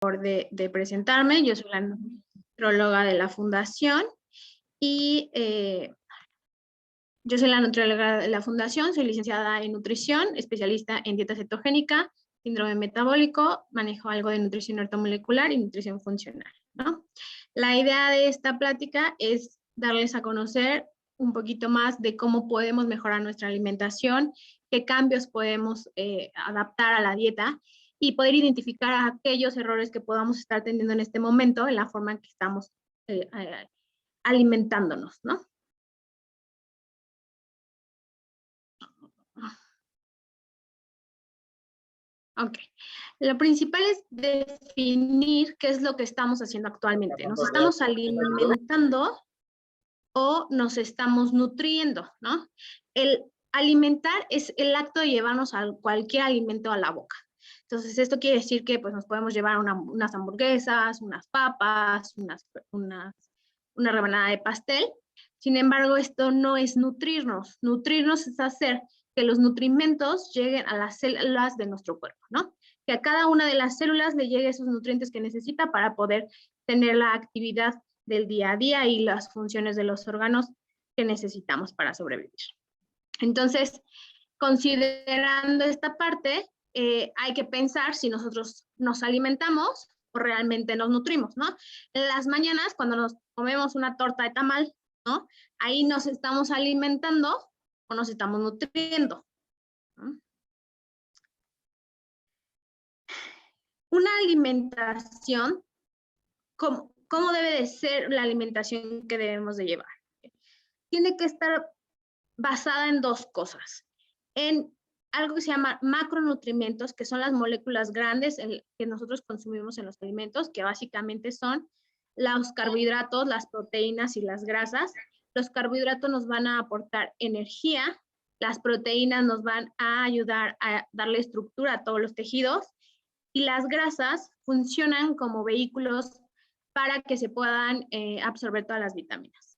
de presentarme. Yo soy la nutrióloga de la fundación y yo soy la nutrióloga de la fundación, soy licenciada en nutrición, especialista en dieta cetogénica, síndrome metabólico, manejo algo de nutrición ortomolecular y nutrición funcional, ¿no? La idea de esta plática es darles a conocer un poquito más de cómo podemos mejorar nuestra alimentación, qué cambios podemos adaptar a la dieta y poder identificar aquellos errores que podamos estar teniendo en este momento en la forma en que estamos alimentándonos, ¿no? Ok. Lo principal es definir qué es lo que estamos haciendo actualmente. ¿Nos estamos alimentando o nos estamos nutriendo, ¿no? El alimentar es el acto de llevarnos a cualquier alimento a la boca. Entonces, esto quiere decir que pues, nos podemos llevar unas hamburguesas, unas papas, una rebanada de pastel. Sin embargo, esto no es nutrirnos. Nutrirnos es hacer que los nutrimentos lleguen a las células de nuestro cuerpo, ¿no? Que a cada una de las células le llegue esos nutrientes que necesita para poder tener la actividad del día a día y las funciones de los órganos que necesitamos para sobrevivir. Entonces, considerando esta parte, hay que pensar si nosotros nos alimentamos o realmente nos nutrimos, ¿no? En las mañanas, cuando nos comemos una torta de tamal, ¿no? Ahí nos estamos alimentando o nos estamos nutriendo, ¿no? Una alimentación, ¿cómo debe de ser la alimentación que debemos de llevar? Tiene que estar basada en dos cosas. En algo que se llama macronutrientes, que son las moléculas grandes que nosotros consumimos en los alimentos, que básicamente son los carbohidratos, las proteínas y las grasas. Los carbohidratos nos van a aportar energía, las proteínas nos van a ayudar a darle estructura a todos los tejidos y las grasas funcionan como vehículos para que se puedan absorber todas las vitaminas.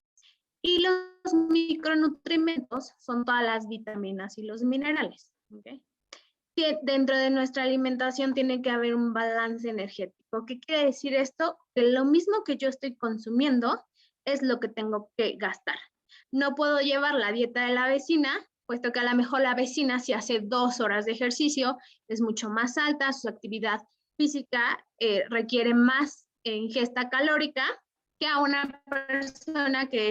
Y los micronutrientes son todas las vitaminas y los minerales. ¿Okay? Dentro de nuestra alimentación tiene que haber un balance energético. ¿Qué quiere decir esto? Que lo mismo que yo estoy consumiendo es lo que tengo que gastar. No puedo llevar la dieta de la vecina, puesto que a lo mejor la vecina, si hace 2 horas de ejercicio, es mucho más alta, su actividad física requiere más ingesta calórica que a una persona que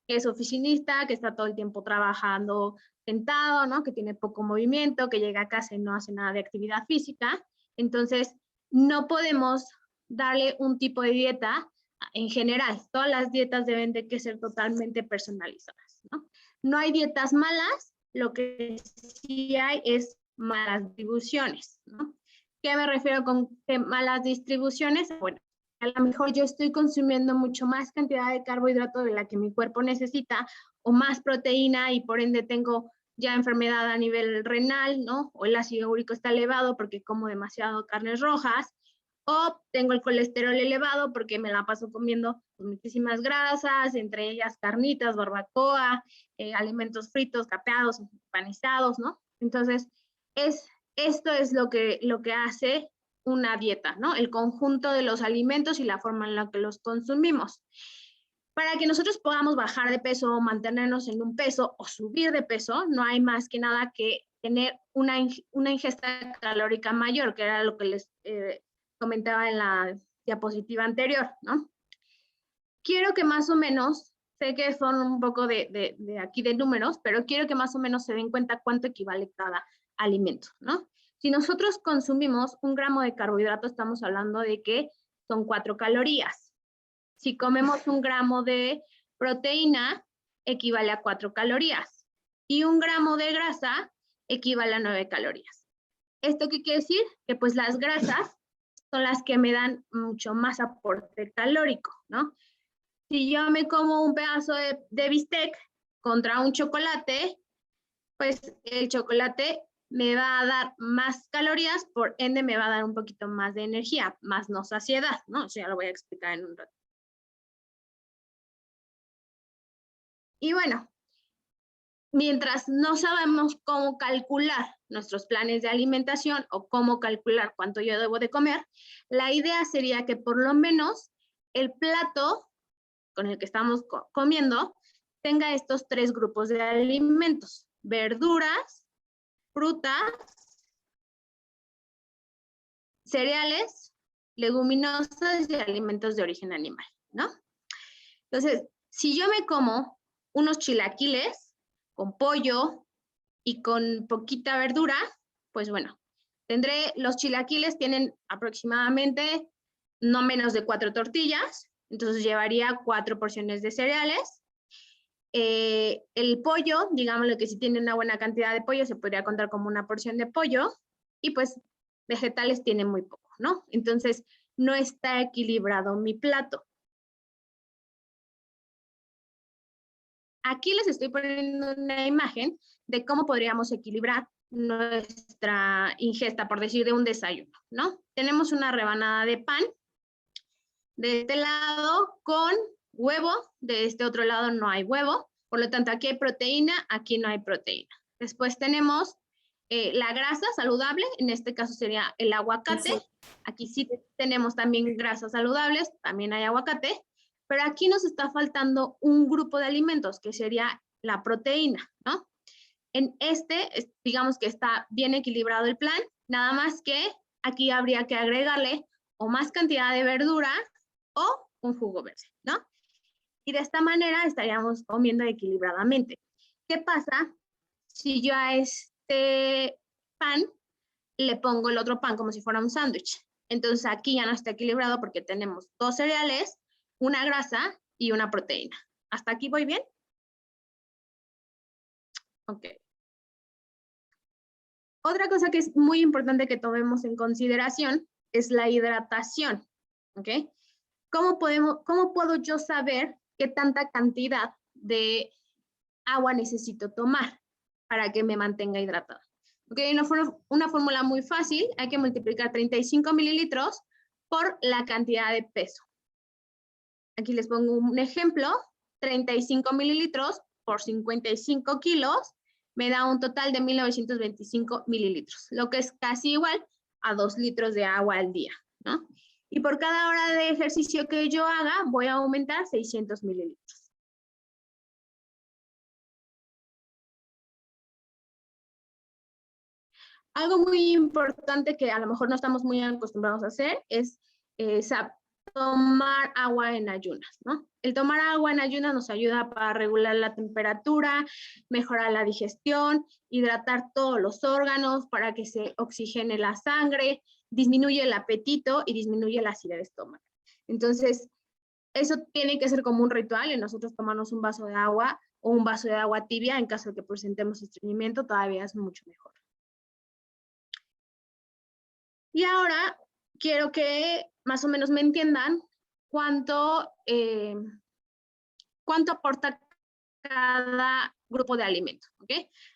es oficinista, que está todo el tiempo trabajando sentado, ¿no? Que tiene poco movimiento, que llega a casa y no hace nada de actividad física. Entonces, no podemos darle un tipo de dieta en general. Todas las dietas deben de que ser totalmente personalizadas, ¿no? No hay dietas malas, lo que sí hay es malas distribuciones, ¿no? ¿Qué me refiero con malas distribuciones? Bueno, a lo mejor yo estoy consumiendo mucho más cantidad de carbohidratos de la que mi cuerpo necesita o más proteína y por ende tengo ya enfermedad a nivel renal, ¿no? O el ácido úrico está elevado porque como demasiado carnes rojas o tengo el colesterol elevado porque me la paso comiendo muchísimas grasas, entre ellas carnitas, barbacoa, alimentos fritos, capeados, panizados, ¿no? Entonces, esto es lo que hace una dieta, ¿no? El conjunto de los alimentos y la forma en la que los consumimos. Para que nosotros podamos bajar de peso o mantenernos en un peso o subir de peso, no hay más que nada que tener una ingesta calórica mayor, que era lo que les comentaba en la diapositiva anterior, ¿no? Quiero que más o menos, sé que son un poco de aquí de números, pero quiero que más o menos se den cuenta cuánto equivale cada alimento, ¿no? Si nosotros consumimos 1 gramo de carbohidrato, estamos hablando de que son 4 calorías. Si comemos 1 gramo de proteína, equivale a 4 calorías. Y 1 gramo de grasa equivale a 9 calorías. ¿Esto qué quiere decir? Que pues las grasas son las que me dan mucho más aporte calórico, ¿no? Si yo me como un pedazo de bistec contra un chocolate, pues el chocolate me va a dar más calorías, por ende me va a dar un poquito más de energía, más no saciedad, ¿no? Eso ya lo voy a explicar en un rato. Y bueno, mientras no sabemos cómo calcular nuestros planes de alimentación o cómo calcular cuánto yo debo de comer, la idea sería que por lo menos el plato con el que estamos comiendo tenga estos 3 grupos de alimentos: verduras, frutas, cereales, leguminosas y alimentos de origen animal, ¿no? Entonces, si yo me como unos chilaquiles con pollo y con poquita verdura, pues bueno, los chilaquiles tienen aproximadamente no menos de 4 tortillas, entonces llevaría 4 porciones de cereales. El pollo, digámosle que si tiene una buena cantidad de pollo, se podría contar como una porción de pollo, y pues vegetales tiene muy poco, ¿no? Entonces, no está equilibrado mi plato. Aquí les estoy poniendo una imagen de cómo podríamos equilibrar nuestra ingesta, por decir, de un desayuno, ¿no? Tenemos una rebanada de pan de este lado con huevo, de este otro lado no hay huevo, por lo tanto aquí hay proteína, aquí no hay proteína. Después tenemos la grasa saludable, en este caso sería el aguacate. Sí. Aquí sí tenemos también grasas saludables, también hay aguacate, pero aquí nos está faltando un grupo de alimentos que sería la proteína, ¿no? En digamos que está bien equilibrado el plan, nada más que aquí habría que agregarle o más cantidad de verdura o un jugo verde, ¿no? Y de esta manera estaríamos comiendo equilibradamente. ¿Qué pasa si yo a este pan le pongo el otro pan como si fuera un sándwich? Entonces aquí ya no está equilibrado porque tenemos 2 cereales, una grasa y una proteína. ¿Hasta aquí voy bien? Ok. Otra cosa que es muy importante que tomemos en consideración es la hidratación, ¿ok? ¿Cómo puedo yo saber qué tanta cantidad de agua necesito tomar para que me mantenga hidratada? Ok, una fórmula muy fácil, hay que multiplicar 35 mililitros por la cantidad de peso. Aquí les pongo un ejemplo: 35 mililitros por 55 kilos me da un total de 1925 mililitros, lo que es casi igual a 2 litros de agua al día, ¿no? Y por cada hora de ejercicio que yo haga, voy a aumentar 600 mililitros. Algo muy importante que a lo mejor no estamos muy acostumbrados a hacer es tomar agua en ayunas, ¿no? El tomar agua en ayunas nos ayuda para regular la temperatura, mejorar la digestión, hidratar todos los órganos para que se oxigene la sangre, disminuye el apetito y disminuye la acidez de estómago. Entonces, eso tiene que ser como un ritual en nosotros tomarnos un vaso de agua o un vaso de agua tibia en caso de que presentemos estreñimiento, todavía es mucho mejor. Y ahora quiero que más o menos me entiendan cuánto aporta cada grupo de alimentos, ¿ok?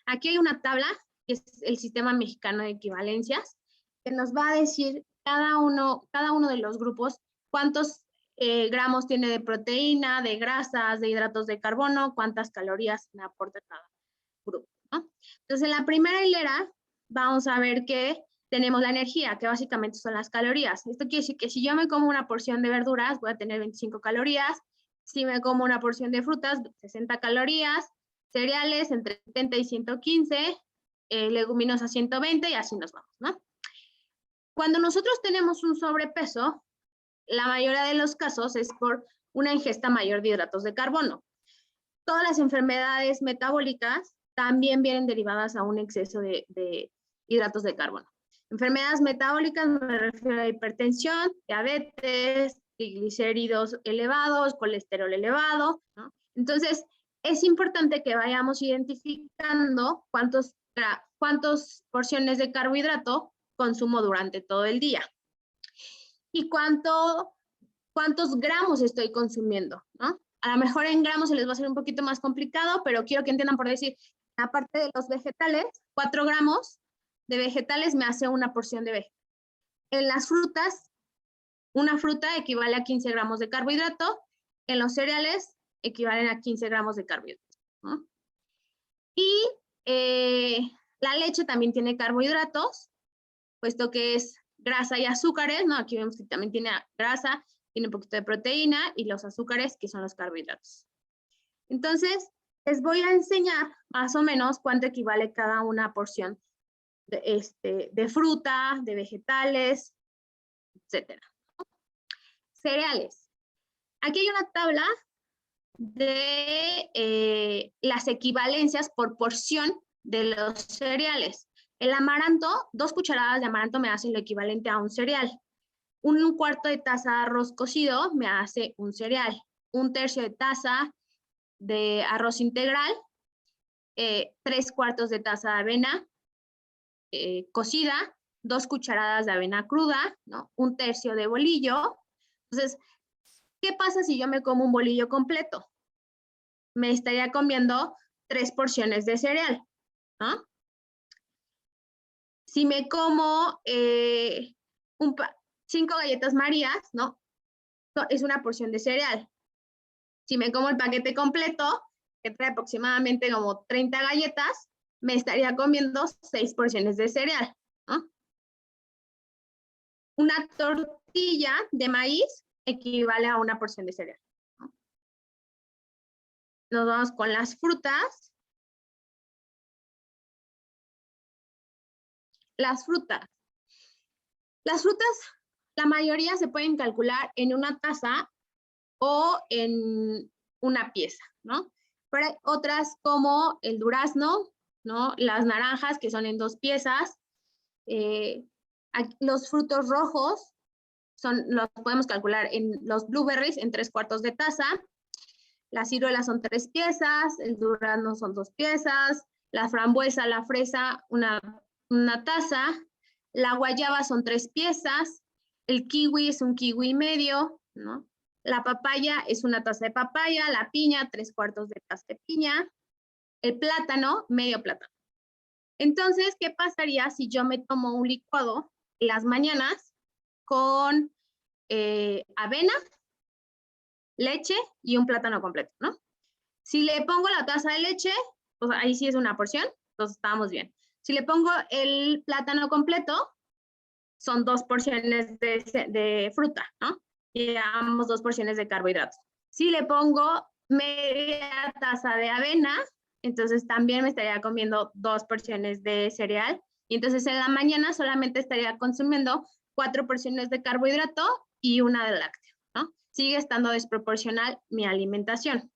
Aquí hay una tabla, que es el Sistema Mexicano de Equivalencias, que nos va a decir cada uno de los grupos cuántos gramos tiene de proteína, de grasas, de hidratos de carbono, cuántas calorías me aporta cada grupo, ¿no? Entonces, en la primera hilera vamos a ver que tenemos la energía, que básicamente son las calorías. Esto quiere decir que si yo me como una porción de verduras, voy a tener 25 calorías. Si me como una porción de frutas, 60 calorías. Cereales, entre 70 y 115. Leguminosas, 120, y así nos vamos, ¿no? Cuando nosotros tenemos un sobrepeso, la mayoría de los casos es por una ingesta mayor de hidratos de carbono. Todas las enfermedades metabólicas también vienen derivadas a un exceso de hidratos de carbono. Enfermedades metabólicas me refiero a hipertensión, diabetes, triglicéridos elevados, colesterol elevado, ¿no? Entonces, es importante que vayamos identificando cuántas porciones de carbohidrato consumo durante todo el día y cuántos gramos estoy consumiendo, ¿no? A lo mejor en gramos se les va a hacer un poquito más complicado, pero quiero que entiendan, por decir, aparte de los vegetales, 4 gramos de vegetales me hace una porción de vegetales. En las frutas, una fruta equivale a 15 gramos de carbohidrato. En los cereales, equivalen a 15 gramos de carbohidrato, ¿no? Y la leche también tiene carbohidratos, puesto que es grasa y azúcares, ¿no? Aquí vemos que también tiene grasa, tiene un poquito de proteína y los azúcares, que son los carbohidratos. Entonces, les voy a enseñar más o menos cuánto equivale cada una porción de fruta, de vegetales, etcétera. Cereales. Aquí hay una tabla de las equivalencias por porción de los cereales. El amaranto, 2 cucharadas de amaranto me hacen lo equivalente a un cereal. 1/4 de taza de arroz cocido me hace un cereal. 1/3 de taza de arroz integral, 3/4 de taza de avena cocida, 2 cucharadas de avena cruda, ¿no? 1/3 de bolillo. Entonces, ¿qué pasa si yo me como un bolillo completo? Me estaría comiendo 3 porciones de cereal, ¿no? Si me como 5 galletas Marías, ¿no? Es una porción de cereal. Si me como el paquete completo, que trae aproximadamente como 30 galletas, me estaría comiendo 6 porciones de cereal, ¿no? Una tortilla de maíz equivale a una porción de cereal, ¿no? Nos vamos con las frutas. Las frutas. Las frutas, la mayoría se pueden calcular en una taza o en una pieza, ¿no? Pero hay otras como el durazno, ¿no? Las naranjas, que son en 2 piezas. Los frutos rojos los podemos calcular en los blueberries en 3/4 de taza. Las ciruelas son 3 piezas, el durazno son 2 piezas, la frambuesa, la fresa, una taza, la guayaba son 3 piezas, el kiwi es un kiwi y medio, ¿no? La papaya es una taza de papaya, la piña, 3/4 de taza de piña, el plátano, medio plátano. Entonces, ¿qué pasaría si yo me tomo un licuado en las mañanas con avena, leche y un plátano completo, ¿no? Si le pongo la taza de leche, pues ahí sí es una porción, entonces estamos bien. Si le pongo el plátano completo, son 2 porciones de fruta, ¿no? Y llevamos 2 porciones de carbohidratos. Si le pongo media taza de avena, entonces también me estaría comiendo 2 porciones de cereal. Y entonces en la mañana solamente estaría consumiendo 4 porciones de carbohidrato y una de lácteo, ¿no? Sigue estando desproporcional mi alimentación.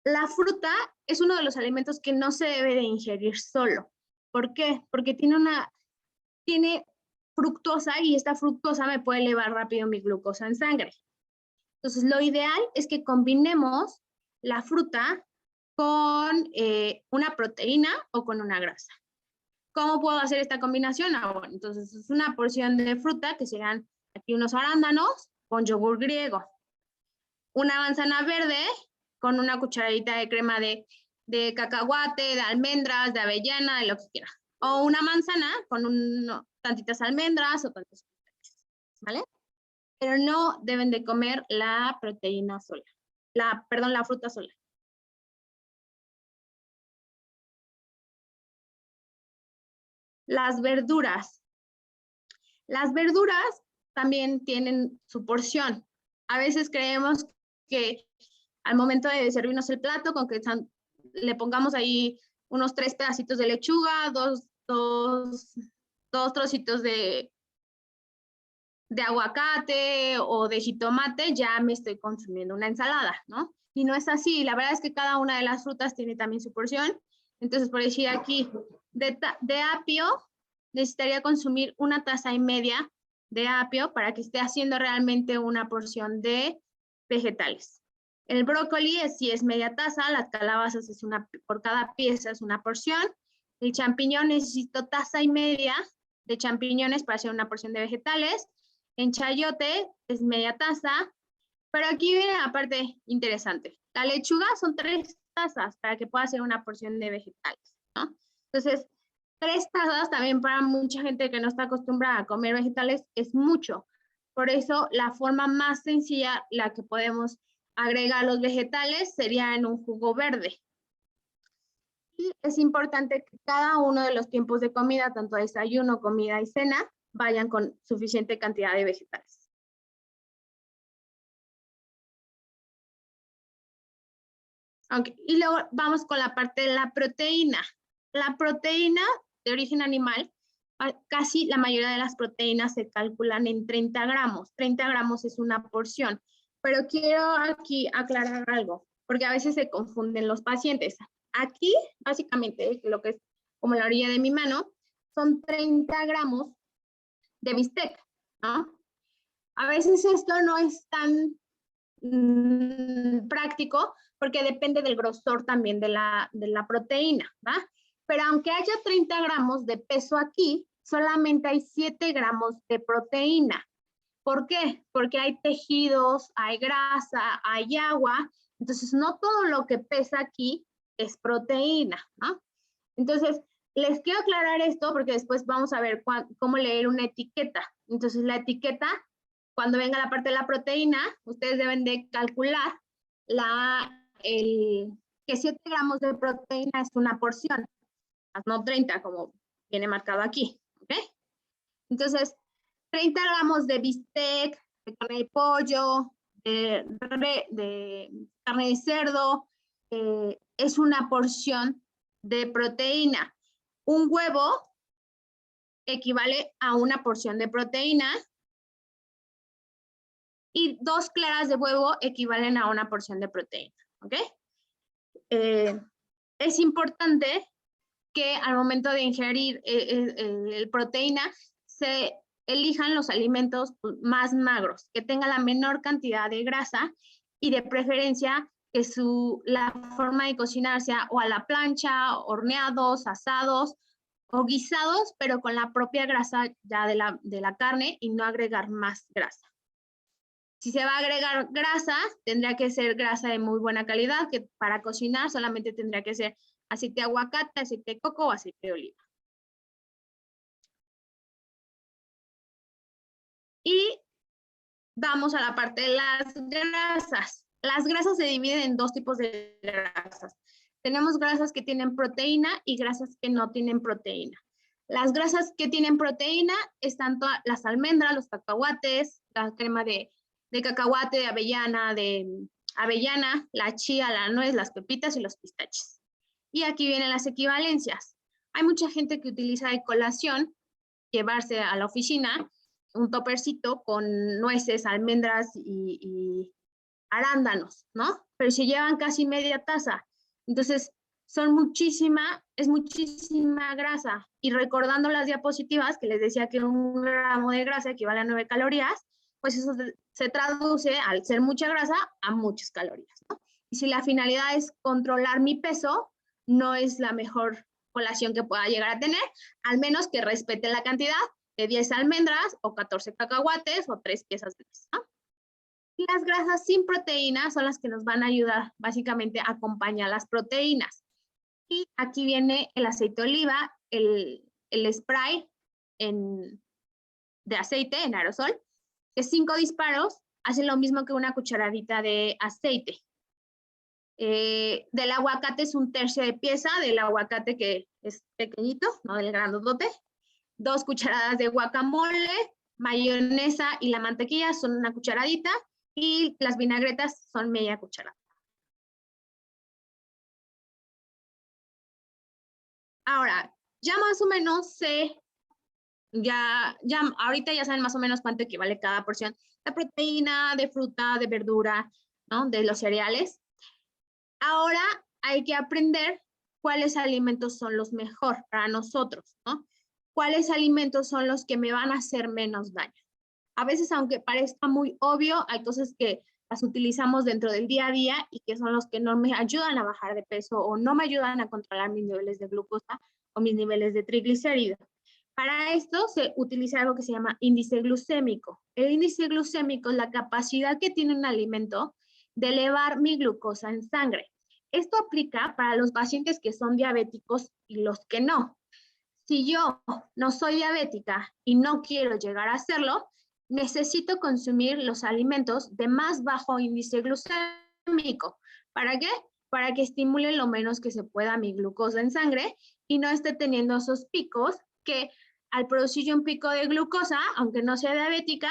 La fruta es uno de los alimentos que no se debe de ingerir solo. ¿Por qué? Porque tiene fructosa y esta fructosa me puede elevar rápido mi glucosa en sangre. Entonces, lo ideal es que combinemos la fruta con una proteína o con una grasa. ¿Cómo puedo hacer esta combinación? Bueno, entonces es una porción de fruta, que serán aquí unos arándanos con yogur griego. Una manzana verde con una cucharadita de crema de cacahuate, de almendras, de avellana, de lo que quiera. O una manzana con tantitas almendras o tantas, ¿vale? Pero no deben de comer la proteína sola. La fruta sola. Las verduras. Las verduras también tienen su porción. A veces creemos que al momento de servirnos el plato, con que le pongamos ahí unos 3 pedacitos de lechuga, dos trocitos de aguacate o de jitomate, ya me estoy consumiendo una ensalada, ¿no? Y no es así. La verdad es que cada una de las frutas tiene también su porción. Entonces, por decir aquí, de apio, necesitaría consumir 1,5 tazas de apio para que esté haciendo realmente una porción de vegetales. El brócoli sí es media taza, las calabazas por cada pieza es una porción. El champiñón necesito 1,5 tazas de champiñones para hacer una porción de vegetales. En chayote es media taza, pero aquí viene la parte interesante. La lechuga son 3 tazas para que pueda hacer una porción de vegetales, ¿no? Entonces, 3 tazas también para mucha gente que no está acostumbrada a comer vegetales es mucho. Por eso, la forma más sencilla, la que podemos agregar los vegetales sería en un jugo verde. Y es importante que cada uno de los tiempos de comida, tanto desayuno, comida y cena, vayan con suficiente cantidad de vegetales. Okay. Y luego vamos con la parte de la proteína. La proteína de origen animal, casi la mayoría de las proteínas se calculan en 30 gramos. 30 gramos es una porción. Pero quiero aquí aclarar algo, porque a veces se confunden los pacientes. Aquí, básicamente, lo que es como la orilla de mi mano, son 30 gramos de bistec, ¿no? A veces esto no es tan práctico porque depende del grosor también de la proteína, ¿va? Pero aunque haya 30 gramos de peso aquí, solamente hay 7 gramos de proteína. ¿Por qué? Porque hay tejidos, hay grasa, hay agua, entonces no todo lo que pesa aquí es proteína, ¿no? Entonces, les quiero aclarar esto porque después vamos a ver cómo leer una etiqueta. Entonces, la etiqueta, cuando venga la parte de la proteína, ustedes deben de calcular que 7 gramos de proteína es una porción, no 30 como viene marcado aquí, ¿ok? Entonces, 30 gramos de bistec, de carne de pollo, de carne de cerdo, es una porción de proteína. Un huevo equivale a una porción de proteína y 2 claras de huevo equivalen a una porción de proteína, ¿ok? Es importante que al momento de ingerir el proteína se elijan los alimentos más magros, que tengan la menor cantidad de grasa y de preferencia que la forma de cocinar sea o a la plancha, horneados, asados o guisados, pero con la propia grasa ya de la carne y no agregar más grasa. Si se va a agregar grasa, tendría que ser grasa de muy buena calidad, que para cocinar solamente tendría que ser aceite de aguacate, aceite de coco o aceite de oliva. Y vamos a la parte de las grasas. Las grasas se dividen en 2 tipos de grasas. Tenemos grasas que tienen proteína y grasas que no tienen proteína. Las grasas que tienen proteína están todas las almendras, los cacahuates, la crema de cacahuate, de avellana, la chía, la nuez, las pepitas y los pistaches. Y aquí vienen las equivalencias. Hay mucha gente que utiliza de colación llevarse a la oficina un topercito con nueces, almendras y arándanos, ¿no? Pero se llevan casi media taza. Entonces, es muchísima grasa. Y recordando las diapositivas que les decía que 1 gramo de grasa equivale a 9 calorías, pues eso se traduce, al ser mucha grasa, a muchas calorías, ¿no? Y si la finalidad es controlar mi peso, no es la mejor colación que pueda llegar a tener, al menos que respete la cantidad de 10 almendras o 14 cacahuates o 3 piezas de nuez, ¿no? Y las grasas sin proteína son las que nos van a ayudar básicamente a acompañar las proteínas. Y aquí viene el aceite de oliva, el spray de aceite en aerosol, que 5 disparos hacen lo mismo que una cucharadita de aceite. Del aguacate es 1/3 de pieza, del aguacate que es pequeñito, no del grandote. 2 cucharadas de guacamole, mayonesa y la mantequilla son 1 cucharadita y las vinagretas son media cucharada. Ahora, ya más o menos ahorita ya saben más o menos cuánto equivale cada porción de proteína, de fruta, de verdura, ¿no? De los cereales. Ahora hay que aprender cuáles alimentos son los mejor para nosotros, ¿no? ¿Cuáles alimentos son los que me van a hacer menos daño? A veces, aunque parezca muy obvio, hay cosas que las utilizamos dentro del día a día y que son los que no me ayudan a bajar de peso o no me ayudan a controlar mis niveles de glucosa o mis niveles de triglicéridos. Para esto se utiliza algo que se llama índice glucémico. El índice glucémico es la capacidad que tiene un alimento de elevar mi glucosa en sangre. Esto aplica para los pacientes que son diabéticos y los que no. Si yo no soy diabética y no quiero llegar a serlo, necesito consumir los alimentos de más bajo índice glucémico. glucémico. ¿Para qué? Para que estimule lo menos que se pueda mi glucosa en sangre y no esté teniendo esos picos que al producir yo un pico de glucosa, aunque no sea diabética,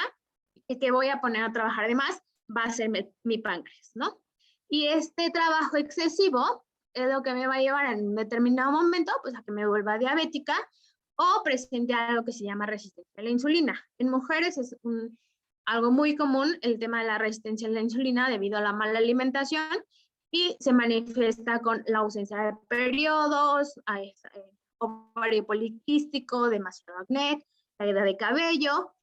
y que voy a poner a trabajar de más, va a ser mi páncreas, ¿no? Y este trabajo excesivo es lo que me va a llevar en un determinado momento, pues a que me vuelva diabética o presente algo que se llama resistencia a la insulina. En mujeres es algo muy común el tema de la resistencia a la insulina debido a la mala alimentación y se manifiesta con la ausencia de periodos, ovario poliquístico, demasiado acné, caída de cabello,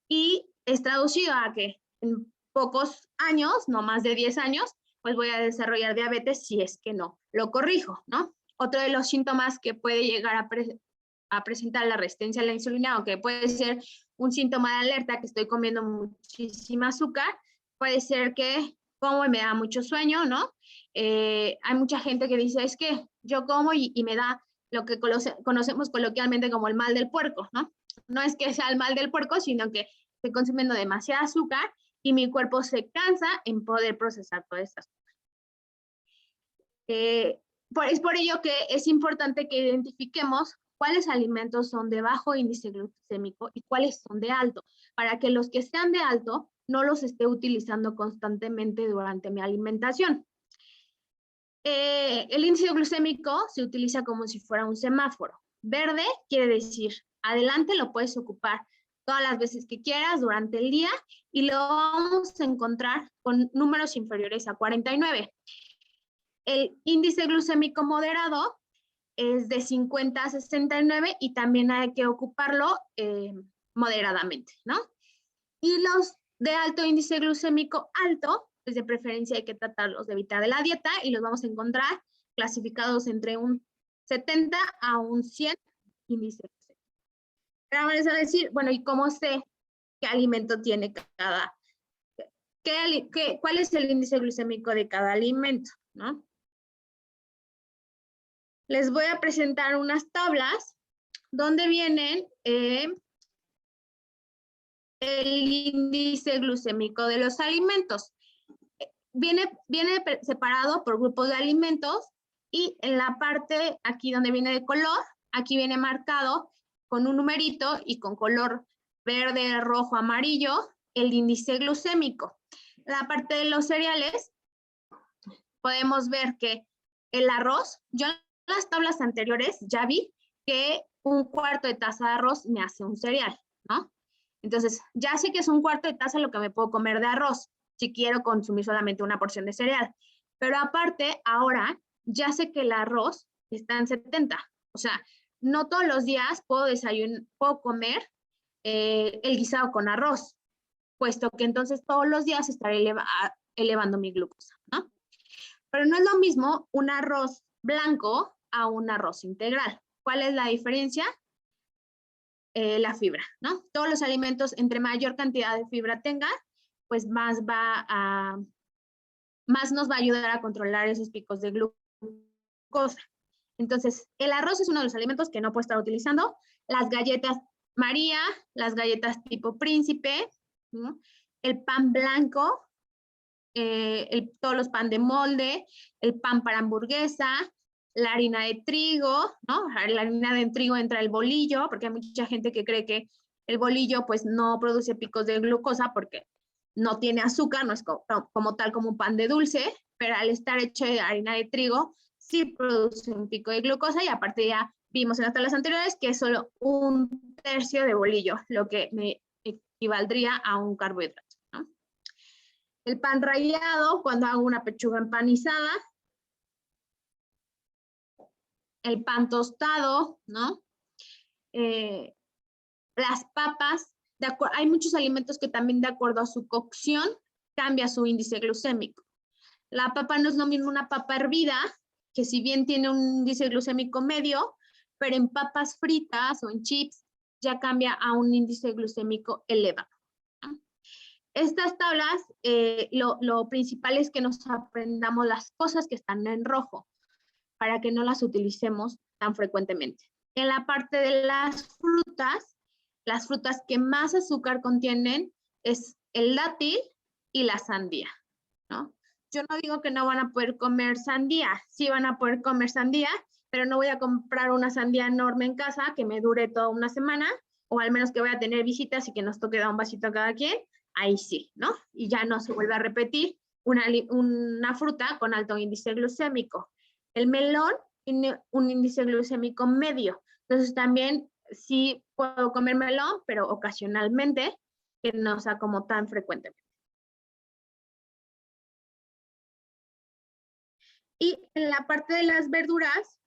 y es traducido a que en pocos años, no más de 10 años, pues voy a desarrollar diabetes si es que no lo corrijo, ¿no? Otro de los síntomas que puede llegar a presentar la resistencia a la insulina, aunque puede ser un síntoma de alerta que estoy comiendo muchísima azúcar, puede ser que como y me da mucho sueño, ¿no? Hay mucha gente que dice, es que yo como y me da lo que conocemos coloquialmente como el mal del puerco, ¿no? No es que sea el mal del puerco, sino que estoy consumiendo demasiada azúcar y mi cuerpo se cansa en poder procesar todas estas cosas. Es por ello que es importante que identifiquemos cuáles alimentos son de bajo índice glucémico y cuáles son de alto, para que los que sean de alto no los esté utilizando constantemente durante mi alimentación. El índice glucémico se utiliza como si fuera un semáforo. Verde quiere decir, adelante lo puedes ocupar todas las veces que quieras durante el día y lo vamos a encontrar con números inferiores a 49. El índice glucémico moderado es de 50 a 69 y también hay que ocuparlo moderadamente, ¿no? Y los de alto índice glucémico alto, pues de preferencia hay que tratarlos de evitar de la dieta y los vamos a encontrar clasificados entre un 70 a un 100 índice glucémico. Ahora vamos a decir, bueno, ¿y cómo sé qué alimento tiene cada, cuál es el índice glucémico de cada alimento, ¿no? Les voy a presentar unas tablas donde vienen el índice glucémico de los alimentos. Viene separado por grupos de alimentos y en la parte aquí donde viene de color, aquí viene marcado con un numerito y con color verde, rojo, amarillo, el índice glucémico. La parte de los cereales, podemos ver que el arroz, yo en las tablas anteriores ya vi que un cuarto de taza de arroz me hace un cereal, ¿no? Entonces, ya sé que es un cuarto de taza lo que me puedo comer de arroz, si quiero consumir solamente una porción de cereal. Pero aparte, ahora, ya sé que el arroz está en 70. O sea, no todos los días puedo comer el guisado con arroz, puesto que entonces todos los días estaré elevando mi glucosa, ¿no? Pero no es lo mismo un arroz blanco a un arroz integral. ¿Cuál es la diferencia? La fibra, ¿no? Todos los alimentos, entre mayor cantidad de fibra tengan, pues más nos va a ayudar a controlar esos picos de glucosa. Entonces, el arroz es uno de los alimentos que no puedo estar utilizando. Las galletas María, las galletas tipo príncipe, ¿no? El pan blanco, todos los pan de molde, el pan para hamburguesa, la harina de trigo, ¿no? La harina de trigo entra el bolillo, porque hay mucha gente que cree que el bolillo pues no produce picos de glucosa porque no tiene azúcar, no es como tal como un pan de dulce, pero al estar hecho de harina de trigo sí produce un pico de glucosa y aparte ya vimos en las tablas anteriores que es solo un tercio de bolillo, lo que me equivaldría a un carbohidrato, ¿no? El pan rallado, cuando hago una pechuga empanizada, el pan tostado, ¿no? Las papas, hay muchos alimentos que también de acuerdo a su cocción cambia su índice glucémico. La papa no es lo mismo una papa hervida, que si bien tiene un índice glucémico medio, pero en papas fritas o en chips ya cambia a un índice glucémico elevado, ¿no? Estas tablas, lo principal es que nos aprendamos las cosas que están en rojo para que no las utilicemos tan frecuentemente. En la parte de las frutas que más azúcar contienen es el dátil y la sandía, ¿no? yo no digo que no van a poder comer sandía, sí van a poder comer sandía, pero no voy a comprar una sandía enorme en casa que me dure toda una semana, o al menos que voy a tener visitas y que nos toque dar un vasito a cada quien, ahí sí, ¿no? Y ya no se vuelve a repetir una fruta con alto índice glucémico. El melón tiene un índice glucémico medio, entonces también sí puedo comer melón, pero ocasionalmente, que no sea como tan frecuentemente. Y en la parte de las verduras,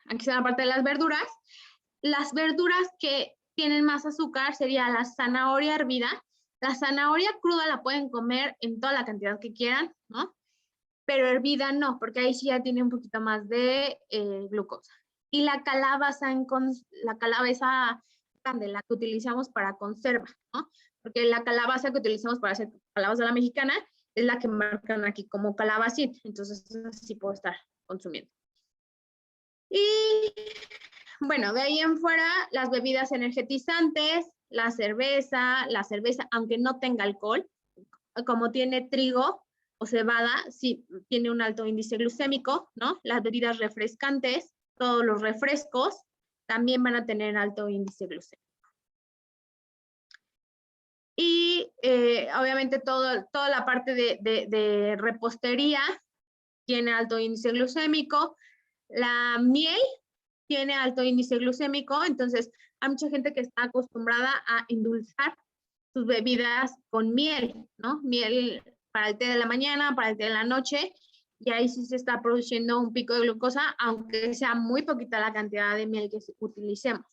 aquí está la parte de las verduras que tienen más azúcar sería la zanahoria hervida. La zanahoria cruda la pueden comer en toda la cantidad que quieran, ¿no? Pero hervida no, porque ahí sí ya tiene un poquito más de glucosa. Y la calabaza grande, la que utilizamos para conserva, ¿no? Porque la calabaza que utilizamos para hacer calabaza a la mexicana es la que marcan aquí como calabacín, entonces sí puedo estar consumiendo. Y bueno, de ahí en fuera, las bebidas energetizantes, la cerveza, aunque no tenga alcohol, como tiene trigo o cebada, sí tiene un alto índice glucémico, ¿no? Las bebidas refrescantes, todos los refrescos, también van a tener alto índice glucémico. Y obviamente toda la parte de repostería tiene alto índice glucémico. La miel tiene alto índice glucémico, entonces hay mucha gente que está acostumbrada a endulzar sus bebidas con miel, ¿no? Miel para el té de la mañana, para el té de la noche, y ahí sí se está produciendo un pico de glucosa, aunque sea muy poquita la cantidad de miel que utilicemos.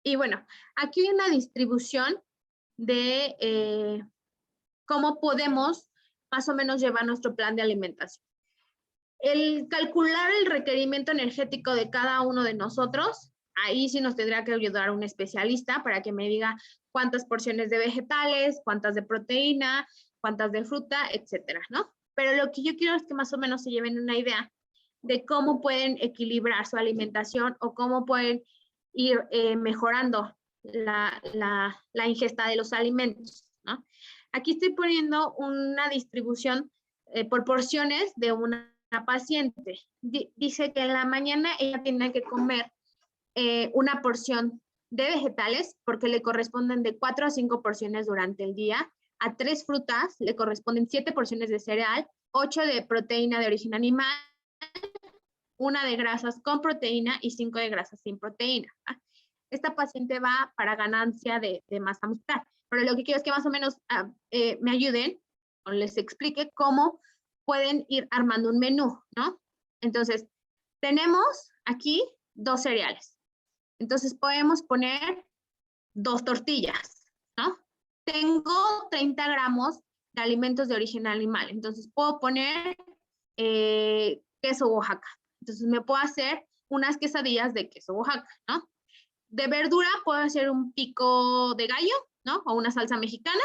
Y bueno, aquí hay una distribución de cómo podemos más o menos llevar nuestro plan de alimentación. El calcular el requerimiento energético de cada uno de nosotros, ahí sí nos tendría que ayudar un especialista para que me diga cuántas porciones de vegetales, cuántas de proteína, cuántas de fruta, etcétera, ¿no? Pero lo que yo quiero es que más o menos se lleven una idea de cómo pueden equilibrar su alimentación o cómo pueden ir mejorando la ingesta de los alimentos, ¿no? Aquí estoy poniendo una distribución por porciones de una paciente. Dice que en la mañana ella tiene que comer una porción de vegetales porque le corresponden de 4 a 5 porciones durante el día. A 3 frutas le corresponden 7 porciones de cereal, 8 de proteína de origen animal, 1 de grasas con proteína y 5 de grasas sin proteína. Esta paciente va para ganancia de masa muscular, pero lo que quiero es que más o menos me ayuden o les explique cómo pueden ir armando un menú, ¿no? Entonces, tenemos aquí 2 cereales. Entonces, podemos poner 2 tortillas, ¿no? Tengo 30 gramos de alimentos de origen animal. Entonces, puedo poner queso Oaxaca. Entonces, me puedo hacer unas quesadillas de queso Oaxaca, ¿no? De verdura, puedo hacer un pico de gallo, ¿no? O una salsa mexicana.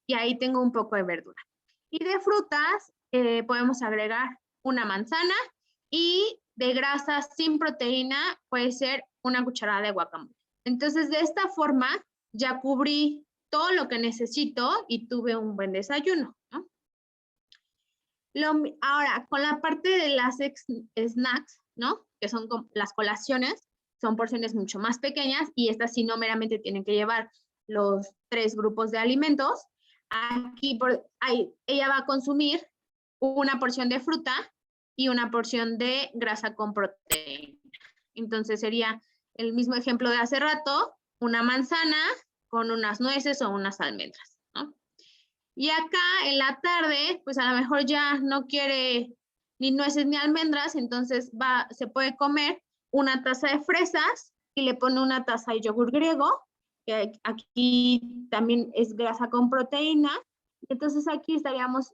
Y ahí tengo un poco de verdura. Y de frutas, podemos agregar una manzana y de grasas sin proteína puede ser una cucharada de guacamole. Entonces, de esta forma ya cubrí todo lo que necesito y tuve un buen desayuno, ¿no? Ahora, con la parte de las snacks, ¿no? Que son las colaciones, son porciones mucho más pequeñas y estas sí no meramente tienen que llevar los 3 grupos de alimentos. Aquí ella va a consumir una porción de fruta y una porción de grasa con proteína. Entonces sería el mismo ejemplo de hace rato, una manzana con unas nueces o unas almendras, ¿no? Y acá en la tarde, pues a lo mejor ya no quiere ni nueces ni almendras, entonces se puede comer una taza de fresas y le pone una taza de yogur griego, que aquí también es grasa con proteína. Entonces aquí estaríamos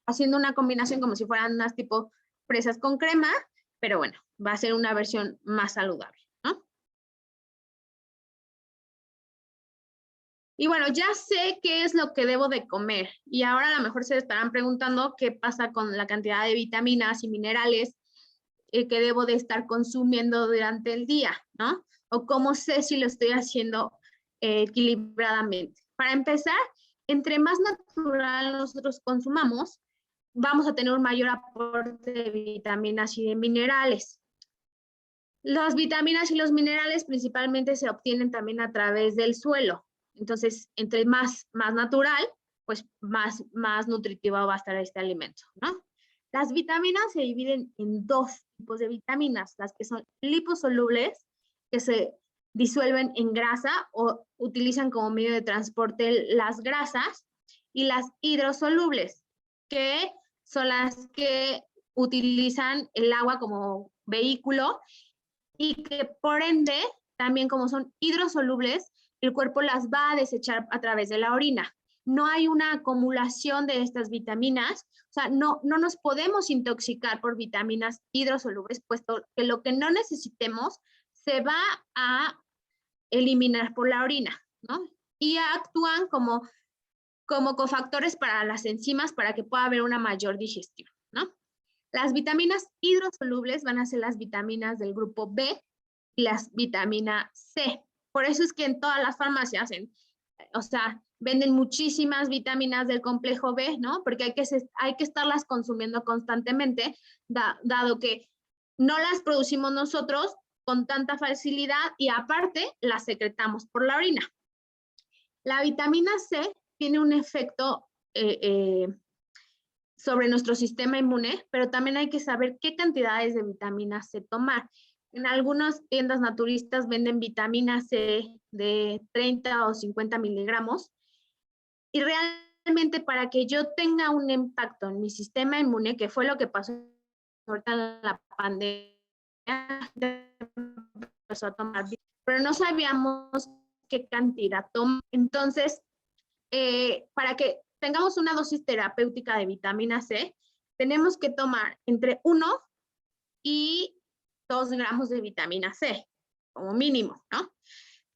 haciendo una combinación como si fueran unas tipo fresas con crema, pero bueno, va a ser una versión más saludable, ¿no? Y bueno, ya sé qué es lo que debo de comer y ahora a lo mejor se estarán preguntando qué pasa con la cantidad de vitaminas y minerales que debo de estar consumiendo durante el día, ¿no? O cómo sé si lo estoy haciendo equilibradamente. Para empezar, entre más natural nosotros consumamos, vamos a tener un mayor aporte de vitaminas y de minerales. Las vitaminas y los minerales principalmente se obtienen también a través del suelo. Entonces, entre más natural, pues más nutritivo va a estar este alimento, ¿no? Las vitaminas se dividen en dos tipos de vitaminas, las que son liposolubles, que se disuelven en grasa o utilizan como medio de transporte las grasas, y las hidrosolubles, que son las que utilizan el agua como vehículo y que por ende, también como son hidrosolubles, el cuerpo las va a desechar a través de la orina. No hay una acumulación de estas vitaminas, o sea, no nos podemos intoxicar por vitaminas hidrosolubles, puesto que lo que no necesitemos se va a eliminar por la orina, ¿no? Y actúan como cofactores para las enzimas para que pueda haber una mayor digestión, ¿no? Las vitaminas hidrosolubles van a ser las vitaminas del grupo B y las vitamina C. Por eso es que en todas las farmacias, o sea, venden muchísimas vitaminas del complejo B, ¿no? Porque hay que estarlas consumiendo constantemente, dado que no las producimos nosotros con tanta facilidad y aparte las secretamos por la orina. La vitamina C tiene un efecto sobre nuestro sistema inmune, pero también hay que saber qué cantidades de vitamina C tomar. En algunas tiendas naturistas venden vitamina C de 30 o 50 miligramos y realmente para que yo tenga un impacto en mi sistema inmune, que fue lo que pasó ahorita en la pandemia, empezó a tomar, pero no sabíamos qué cantidad tomar. Entonces, para que tengamos una dosis terapéutica de vitamina C, tenemos que tomar entre 1 y 2 gramos de vitamina C, como mínimo, ¿no?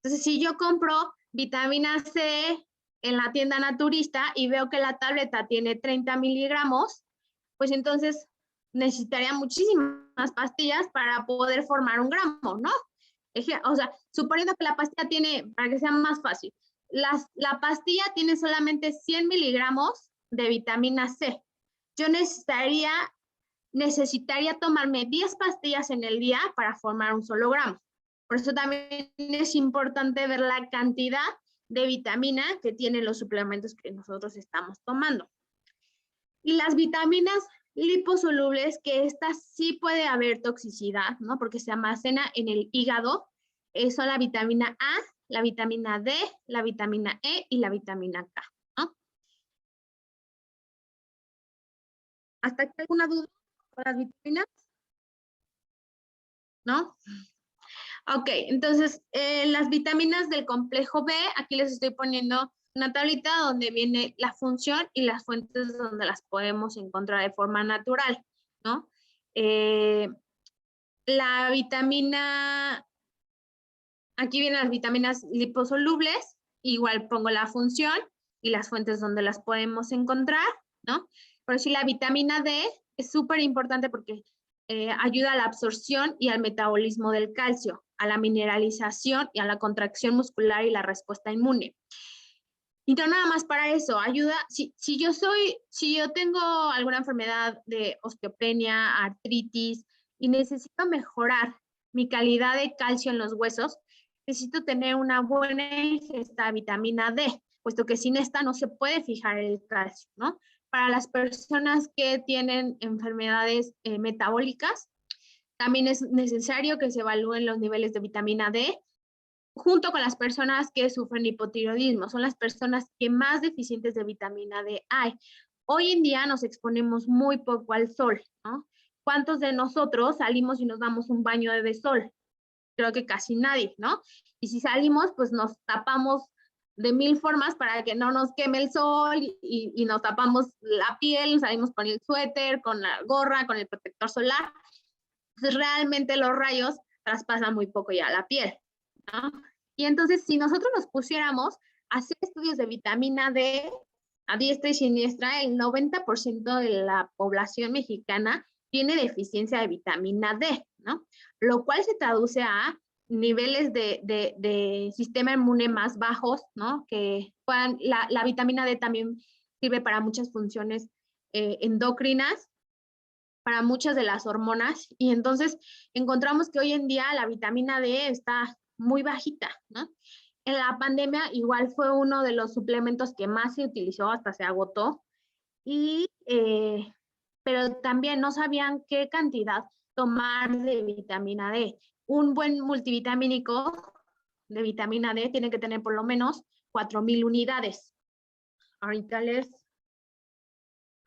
Entonces, si yo compro vitamina C en la tienda naturista y veo que la tableta tiene 30 miligramos, pues entonces necesitaría muchísimas pastillas para poder formar un gramo, ¿no? O sea, suponiendo que la pastilla tiene, para que sea más fácil, la pastilla tiene solamente 100 miligramos de vitamina C. Yo necesitaría tomarme 10 pastillas en el día para formar un solo gramo. Por eso también es importante ver la cantidad de vitamina que tienen los suplementos que nosotros estamos tomando. Y las vitaminas liposolubles, que estas sí puede haber toxicidad, ¿no? Porque se almacena en el hígado, son la vitamina A, la vitamina D, la vitamina E y la vitamina K, ¿no? ¿Hasta aquí alguna duda con las vitaminas? ¿No? Ok, entonces las vitaminas del complejo B, aquí les estoy poniendo una tablita donde viene la función y las fuentes donde las podemos encontrar de forma natural, ¿no? La vitamina, aquí vienen las vitaminas liposolubles, igual pongo la función y las fuentes donde las podemos encontrar, ¿no? Pero sí, la vitamina D es súper importante porque ayuda a la absorción y al metabolismo del calcio, a la mineralización y a la contracción muscular y la respuesta inmune. Y no nada más para eso, ayuda, si yo tengo alguna enfermedad de osteopenia, artritis y necesito mejorar mi calidad de calcio en los huesos, necesito tener una buena ingesta de vitamina D, puesto que sin esta no se puede fijar el calcio, ¿no? Para las personas que tienen enfermedades metabólicas, también es necesario que se evalúen los niveles de vitamina D junto con las personas que sufren hipotiroidismo. Son las personas que más deficientes de vitamina D hay. Hoy en día nos exponemos muy poco al sol, ¿no? ¿Cuántos de nosotros salimos y nos damos un baño de sol? Creo que casi nadie, ¿no? Y si salimos, pues nos tapamos de mil formas para que no nos queme el sol y nos tapamos la piel, salimos con el suéter, con la gorra, con el protector solar. Entonces realmente los rayos traspasan muy poco ya la piel, ¿no? Y entonces si nosotros nos pusiéramos a hacer estudios de vitamina D a diestra y siniestra, el 90% de la población mexicana tiene deficiencia de vitamina D, ¿no? Lo cual se traduce a niveles de sistema inmune más bajos, ¿no? Que puedan, la vitamina D también sirve para muchas funciones endocrinas, para muchas de las hormonas, y entonces encontramos que hoy en día la vitamina D está muy bajita, ¿no? En la pandemia igual fue uno de los suplementos que más se utilizó, hasta se agotó, y, pero también no sabían qué cantidad tomar de vitamina D. Un buen multivitamínico de vitamina D tiene que tener por lo menos 4,000 unidades. Ahorita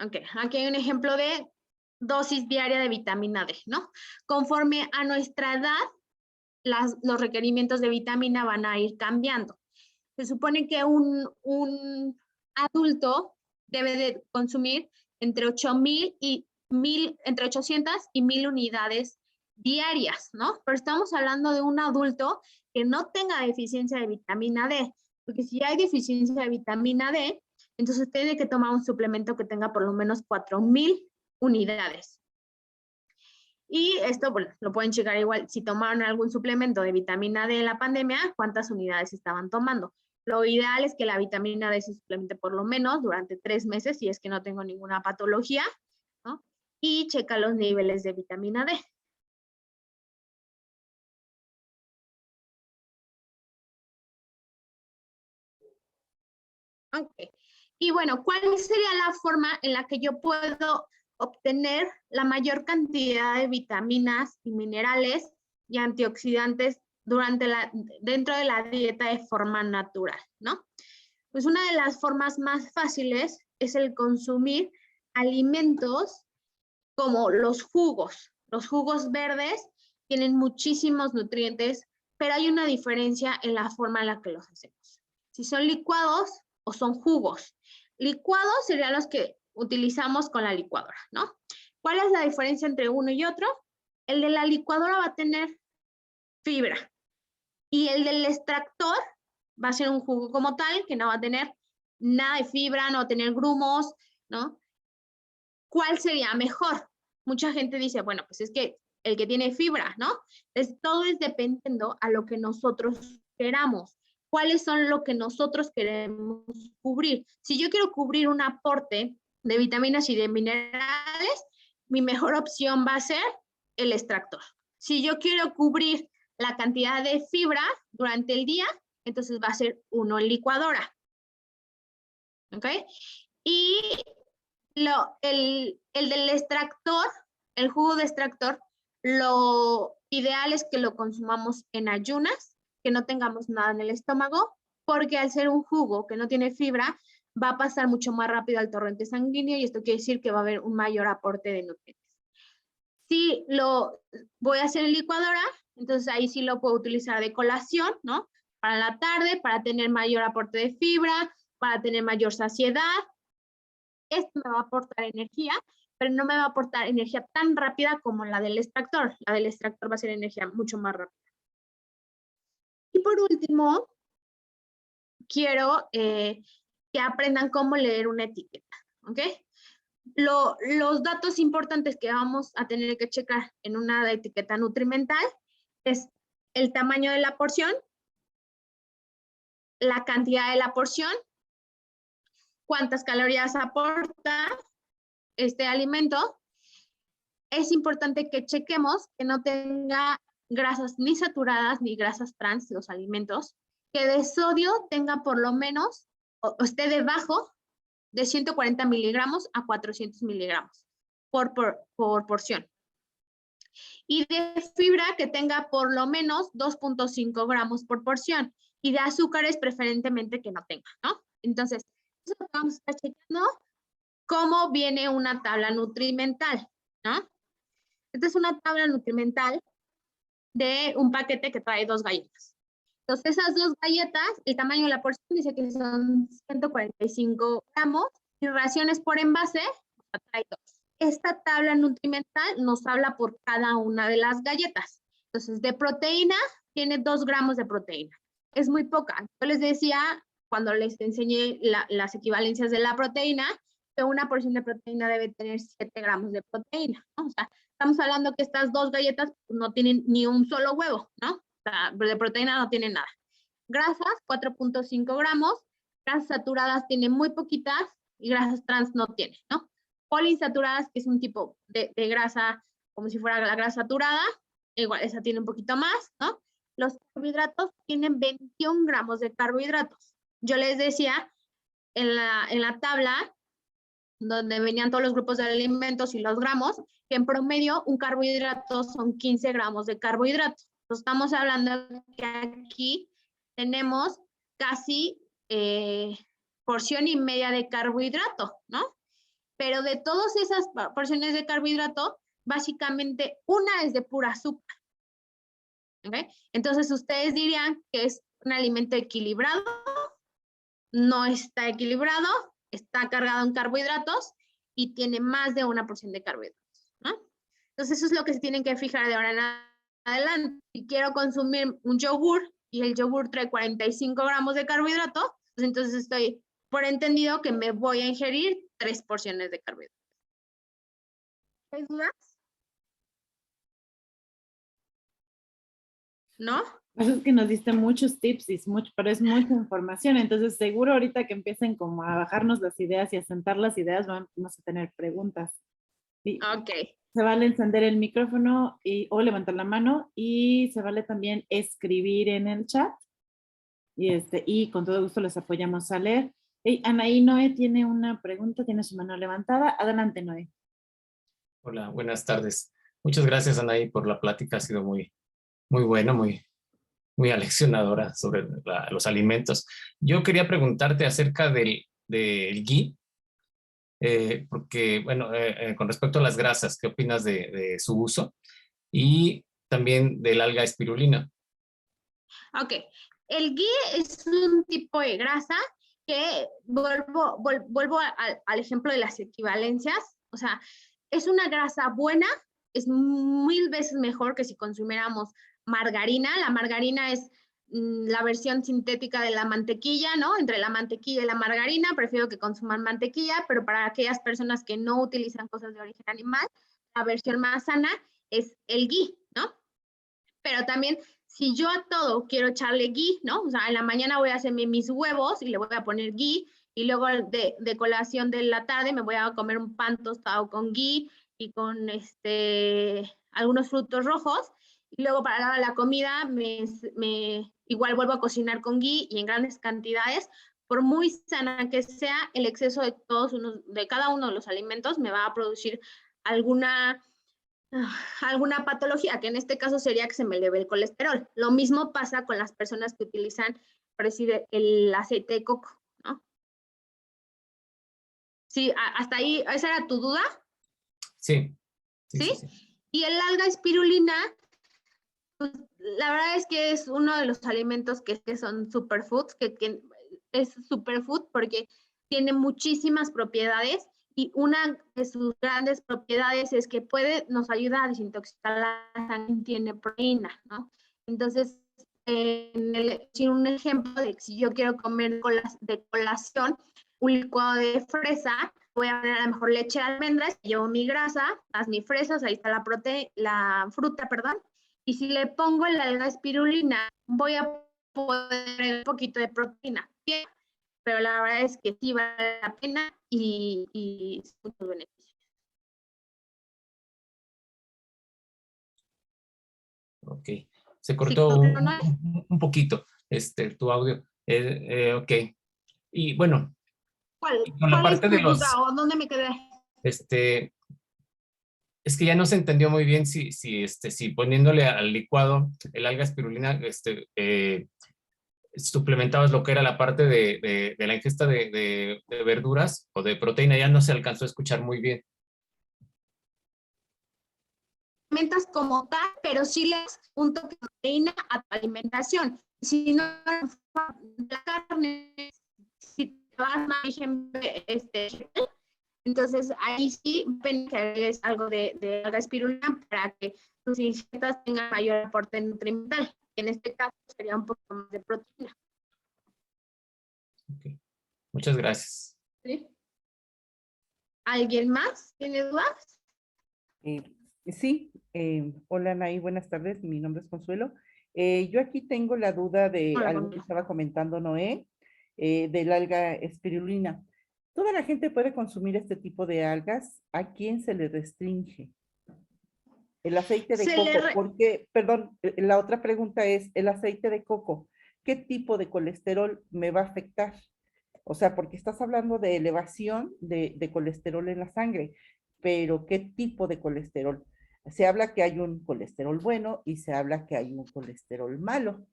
ok, aquí hay un ejemplo de dosis diaria de vitamina D, ¿no? Conforme a nuestra edad, los requerimientos de vitamina van a ir cambiando. Se supone que un adulto debe de consumir entre 8,000 y 1,000, entre 800 y 1,000 unidades diarias, ¿no? Pero estamos hablando de un adulto que no tenga deficiencia de vitamina D, porque si hay deficiencia de vitamina D, entonces tiene que tomar un suplemento que tenga por lo menos 4,000 unidades. Y esto, bueno, lo pueden checar igual, si tomaron algún suplemento de vitamina D en la pandemia, cuántas unidades estaban tomando. Lo ideal es que la vitamina D se suplemente por lo menos durante 3 meses, si es que no tengo ninguna patología, ¿no? Y checa los niveles de vitamina D. Ok. Y bueno, ¿cuál sería la forma en la que yo puedo obtener la mayor cantidad de vitaminas y minerales y antioxidantes dentro de la dieta de forma natural, ¿no? Pues una de las formas más fáciles es el consumir alimentos como los jugos. Los jugos verdes tienen muchísimos nutrientes, pero hay una diferencia en la forma en la que los hacemos. Si son licuados o son jugos. Licuados serían los que utilizamos con la licuadora, ¿no? ¿Cuál es la diferencia entre uno y otro? El de la licuadora va a tener fibra y el del extractor va a ser un jugo como tal, que no va a tener nada de fibra, no va a tener grumos, ¿no? ¿Cuál sería mejor? Mucha gente dice, bueno, pues es que el que tiene fibra, ¿no? Entonces, todo es dependiendo a lo que nosotros queramos. ¿Cuáles son lo que nosotros queremos cubrir? Si yo quiero cubrir un aporte de vitaminas y de minerales, mi mejor opción va a ser el extractor. Si yo quiero cubrir la cantidad de fibra durante el día, entonces va a ser uno en licuadora. ¿Ok? Y el del extractor, el jugo de extractor, lo ideal es que lo consumamos en ayunas, que no tengamos nada en el estómago, porque al ser un jugo que no tiene fibra, va a pasar mucho más rápido al torrente sanguíneo y esto quiere decir que va a haber un mayor aporte de nutrientes. Si lo voy a hacer en licuadora, entonces ahí sí lo puedo utilizar de colación, ¿no? Para la tarde, para tener mayor aporte de fibra, para tener mayor saciedad. Esto me va a aportar energía, pero no me va a aportar energía tan rápida como la del extractor. La del extractor va a ser energía mucho más rápida. Y por último, quiero que aprendan cómo leer una etiqueta, ¿ok? Los datos importantes que vamos a tener que checar en una etiqueta nutrimental es el tamaño de la porción, la cantidad de la porción, cuántas calorías aporta este alimento. Es importante que chequemos que no tenga grasas ni saturadas ni grasas trans los alimentos, que de sodio tenga por lo menos o esté debajo de 140 miligramos a 400 miligramos por porción. Y de fibra que tenga por lo menos 2,5 gramos por porción. Y de azúcares preferentemente que no tenga, ¿no? Entonces, eso vamos a estar checando cómo viene una tabla nutrimental, ¿no? Esta es una tabla nutrimental de un paquete que trae 2 galletas. Entonces, esas 2 galletas, el tamaño de la porción dice que son 145 gramos y raciones por envase, trae 2. Esta tabla nutrimental nos habla por cada una de las galletas. Entonces, de proteína, tiene 2 gramos de proteína. Es muy poca. Yo les decía, cuando les enseñé las equivalencias de la proteína, que una porción de proteína debe tener 7 gramos de proteína, ¿no? O sea, estamos hablando que estas 2 galletas no tienen ni un solo huevo, ¿no? O sea, de proteína no tienen nada. Grasas, 4.5 gramos. Grasas saturadas tienen muy poquitas y grasas trans no tienen, ¿no? Poliinsaturadas, que es un tipo de grasa como si fuera la grasa saturada, igual esa tiene un poquito más, ¿no? Los carbohidratos tienen 21 gramos de carbohidratos. Yo les decía en la tabla donde venían todos los grupos de alimentos y los gramos, que en promedio un carbohidrato son 15 gramos de carbohidratos. Entonces, estamos hablando que aquí tenemos casi porción y media de carbohidrato, ¿no? Pero de todas esas porciones de carbohidrato, básicamente una es de pura azúcar. ¿Okay? Entonces, ustedes dirían que es un alimento equilibrado, no está equilibrado, está cargado en carbohidratos y tiene más de una porción de carbohidratos, ¿no? Entonces, eso es lo que se tienen que fijar de ahora en adelante. Si quiero consumir un yogur y el yogur trae 45 gramos de carbohidrato, pues entonces estoy por entendido que me voy a ingerir 3 porciones de carbohidratos. ¿Hay dudas? ¿No? Pues es que nos diste muchos tips, y pero es mucha información, entonces seguro ahorita que empiecen como a bajarnos las ideas y a sentar las ideas, vamos a tener preguntas. Sí. Ok. Se vale encender el micrófono o levantar la mano, y se vale también escribir en el chat, y con todo gusto les apoyamos a leer. Hey, Anaí Noé tiene una pregunta, tiene su mano levantada. Adelante, Noé. Hola, buenas tardes. Muchas gracias, Anaí, por la plática. Ha sido muy buena, muy aleccionadora sobre los alimentos. Yo quería preguntarte acerca del ghee, porque, bueno, con respecto a las grasas, ¿qué opinas de su uso? Y también del alga espirulina. Ok, el ghee es un tipo de grasa que vuelvo al ejemplo de las equivalencias, o sea, es una grasa buena, es 1000 veces mejor que si consumiéramos margarina. La margarina es la versión sintética de la mantequilla, ¿no? Entre la mantequilla y la margarina, prefiero que consuman mantequilla, pero para aquellas personas que no utilizan cosas de origen animal, la versión más sana es el ghee, ¿no? Pero también, si yo a todo quiero echarle ghee, ¿no? O sea, en la mañana voy a hacerme mis huevos y le voy a poner ghee, y luego de colación de la tarde me voy a comer un pan tostado con ghee y con algunos frutos rojos, y luego para la comida igual vuelvo a cocinar con ghee y en grandes cantidades. Por muy sana que sea, el exceso de cada uno de los alimentos me va a producir alguna patología, que en este caso sería que se me eleve el colesterol. Lo mismo pasa con las personas que utilizan el aceite de coco, ¿no? Sí, hasta ahí, ¿esa era tu duda? Sí. ¿Sí? Y el alga espirulina, pues, la verdad es que es uno de los alimentos que son superfoods, que es superfood porque tiene muchísimas propiedades, y una de sus grandes propiedades es que nos ayuda a desintoxicar la sangre, tiene proteína, ¿no? Entonces, un ejemplo de que si yo quiero comer de colación un licuado de fresa, voy a poner a lo mejor leche de almendras, llevo mi grasa, más mis fresas, ahí está la fruta, perdón, y si le pongo la alga espirulina, voy a poner un poquito de proteína, pero la verdad es que sí vale la pena y muchos beneficios. Ok. Se cortó Sí, un poquito tu audio. Ok. Y bueno, con la ¿Cuál es parte de tu duda los, o dónde me quedé? es que ya no se entendió muy bien si poniéndole al licuado el alga espirulina, suplementabas lo que era la parte de la ingesta de verduras o de proteína. Ya no se alcanzó a escuchar muy bien. Alimentas como tal, pero sí le das un toque de proteína a tu alimentación. Si no, la carne, si te vas más, entonces ahí sí ven que es algo de alga espirulina para que tus ingestas tengan mayor aporte nutrimental. En este caso sería un poco más de proteína. Okay. Muchas gracias. ¿Sí? ¿Alguien más tiene dudas? Sí, hola Anaí, buenas tardes, mi nombre es Consuelo. Yo aquí tengo la duda de Hola, algo que Consuelo. estaba comentando Noé, del alga espirulina. ¿Toda la gente puede consumir este tipo de algas? ¿A quién se le restringe? El aceite de Se le coco, re- porque, perdón, la otra pregunta es, el aceite de coco, ¿qué tipo de colesterol me va a afectar? O sea, porque estás hablando de elevación de colesterol en la sangre, pero ¿qué tipo de colesterol? Se habla que hay un colesterol bueno y se habla que hay un colesterol malo.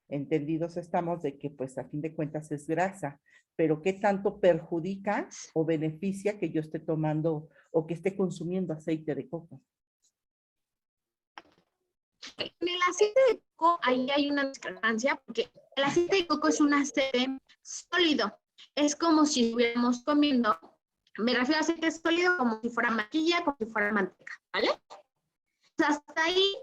Entendidos estamos de que pues a fin de cuentas es grasa, pero ¿qué tanto perjudica o beneficia que yo esté tomando o que esté consumiendo aceite de coco? En el aceite de coco, ahí hay una discrepancia, porque el aceite de coco es un aceite sólido. Es como si estuviéramos comiendo, me refiero a aceite sólido como si fuera mantequilla, como si fuera manteca, ¿vale? Hasta ahí,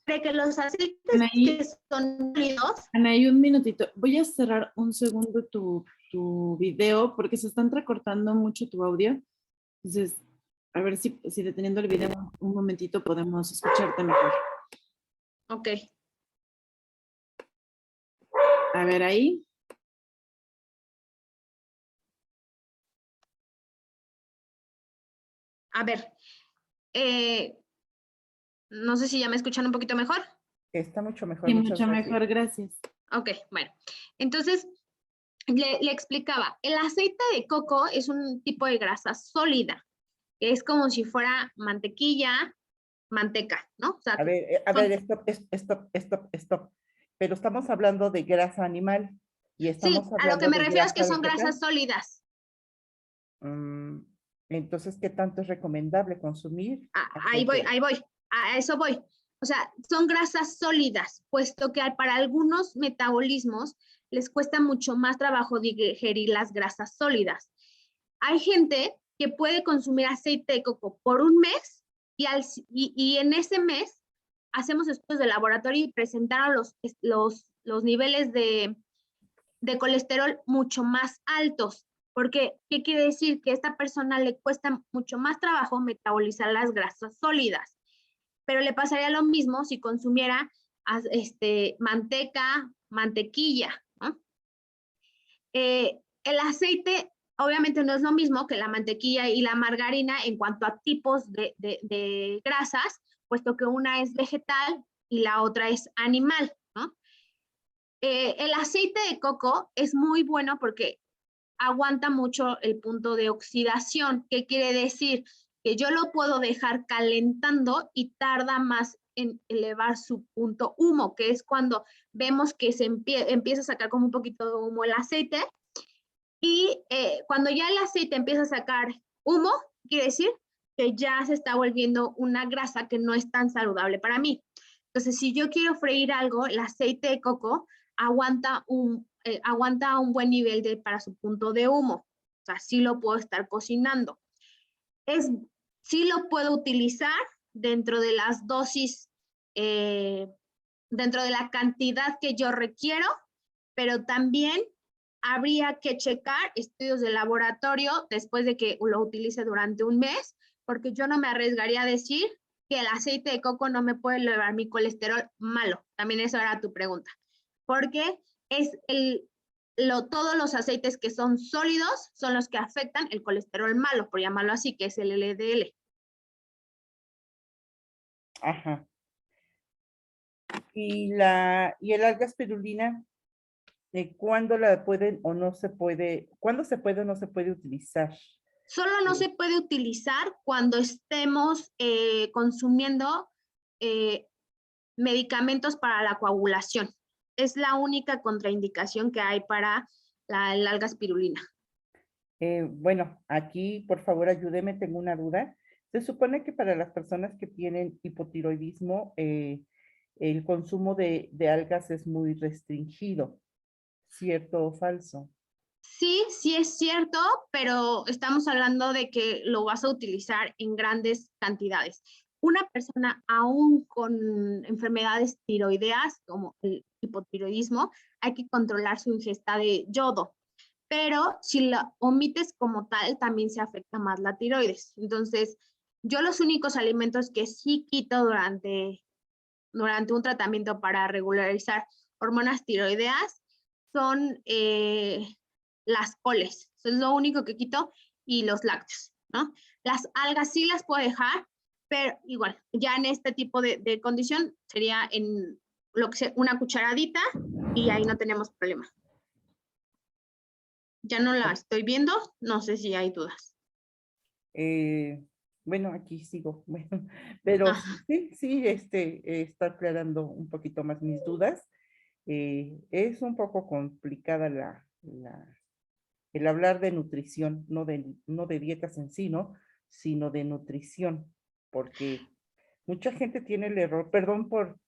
de que los aceites Anaí, que son sólidos, Anaí, un minutito. Voy a cerrar un segundo tu video porque se está entrecortando mucho tu audio. Entonces, a ver si deteniendo el video un momentito podemos escucharte mejor. ok, A ver ahí. a ver, no sé si ya me escuchan un poquito mejor. Está mucho mejor, Sí, muchas mucho gracias. mejor, gracias. Ok, bueno, entonces le explicaba, el aceite de coco es un tipo de grasa sólida, que es como si fuera mantequilla, manteca, ¿no? O sea, A ver, son- stop. Pero estamos hablando de grasa animal y sí, estamos a lo que hablando me de refiero es que grasa son vegetal. grasas sólidas. Mm, entonces, ¿qué tanto es recomendable consumir Ahí voy, aceite? ahí voy, a eso voy. O sea, son grasas sólidas, puesto que para algunos metabolismos les cuesta mucho más trabajo digerir las grasas sólidas. Hay gente que puede consumir aceite de coco por un mes y en ese mes hacemos estudios de laboratorio y presentaron los niveles de colesterol mucho más altos. Porque, ¿qué quiere decir? Que a esta persona le cuesta mucho más trabajo metabolizar las grasas sólidas. Pero le pasaría lo mismo si consumiera manteca, mantequilla, ¿no? El aceite obviamente no es lo mismo que la mantequilla y la margarina en cuanto a tipos de grasas, puesto que una es vegetal y la otra es animal, ¿no? El aceite de coco es muy bueno porque aguanta mucho el punto de oxidación. ¿Qué quiere decir? Que yo lo puedo dejar calentando y tarda más en elevar su punto humo, que es cuando vemos que se empieza a sacar como un poquito de humo el aceite. Y cuando ya el aceite empieza a sacar humo, quiere decir que ya se está volviendo una grasa que no es tan saludable para mí. Entonces, si yo quiero freír algo, el aceite de coco aguanta un buen nivel para su punto de humo. O sea, sí lo puedo estar cocinando. Sí lo puedo utilizar dentro de las dosis, dentro de la cantidad que yo requiero, pero también habría que checar estudios de laboratorio después de que lo utilice durante un mes, porque yo no me arriesgaría a decir que el aceite de coco no me puede elevar mi colesterol malo. También esa era tu pregunta. Porque es todos los aceites que son sólidos son los que afectan el colesterol malo, por llamarlo así, que es el LDL. Ajá. Y el alga espirulina, ¿cuándo la pueden o no se puede, cuándo se puede o no se puede utilizar? Solo no se puede utilizar cuando estemos consumiendo medicamentos para la coagulación. Es la única contraindicación que hay para el alga espirulina. Bueno, aquí por favor ayúdeme, tengo una duda. Se supone que para las personas que tienen hipotiroidismo, el consumo de algas es muy restringido, ¿cierto o falso? Sí, sí es cierto, pero estamos hablando de que lo vas a utilizar en grandes cantidades. Una persona aún con enfermedades tiroideas como el hipotiroidismo, hay que controlar su ingesta de yodo. pero si la omites como tal, también se afecta más la tiroides. Entonces, yo los únicos alimentos que sí quito durante un tratamiento para regularizar hormonas tiroideas son las coles. Eso es lo único que quito, y los lácteos, ¿no? Las algas sí las puedo dejar, pero igual, ya en este tipo de condición sería en lo que sea una cucharadita y ahí no tenemos problema. Ya no la estoy viendo, no sé si hay dudas. Bueno, aquí sigo. Bueno, pero Ajá. sí, está aclarando un poquito más mis dudas. Es un poco complicada el hablar de nutrición, no de dietas en sí, ¿no? Sino de nutrición, porque mucha gente tiene el error, perdón por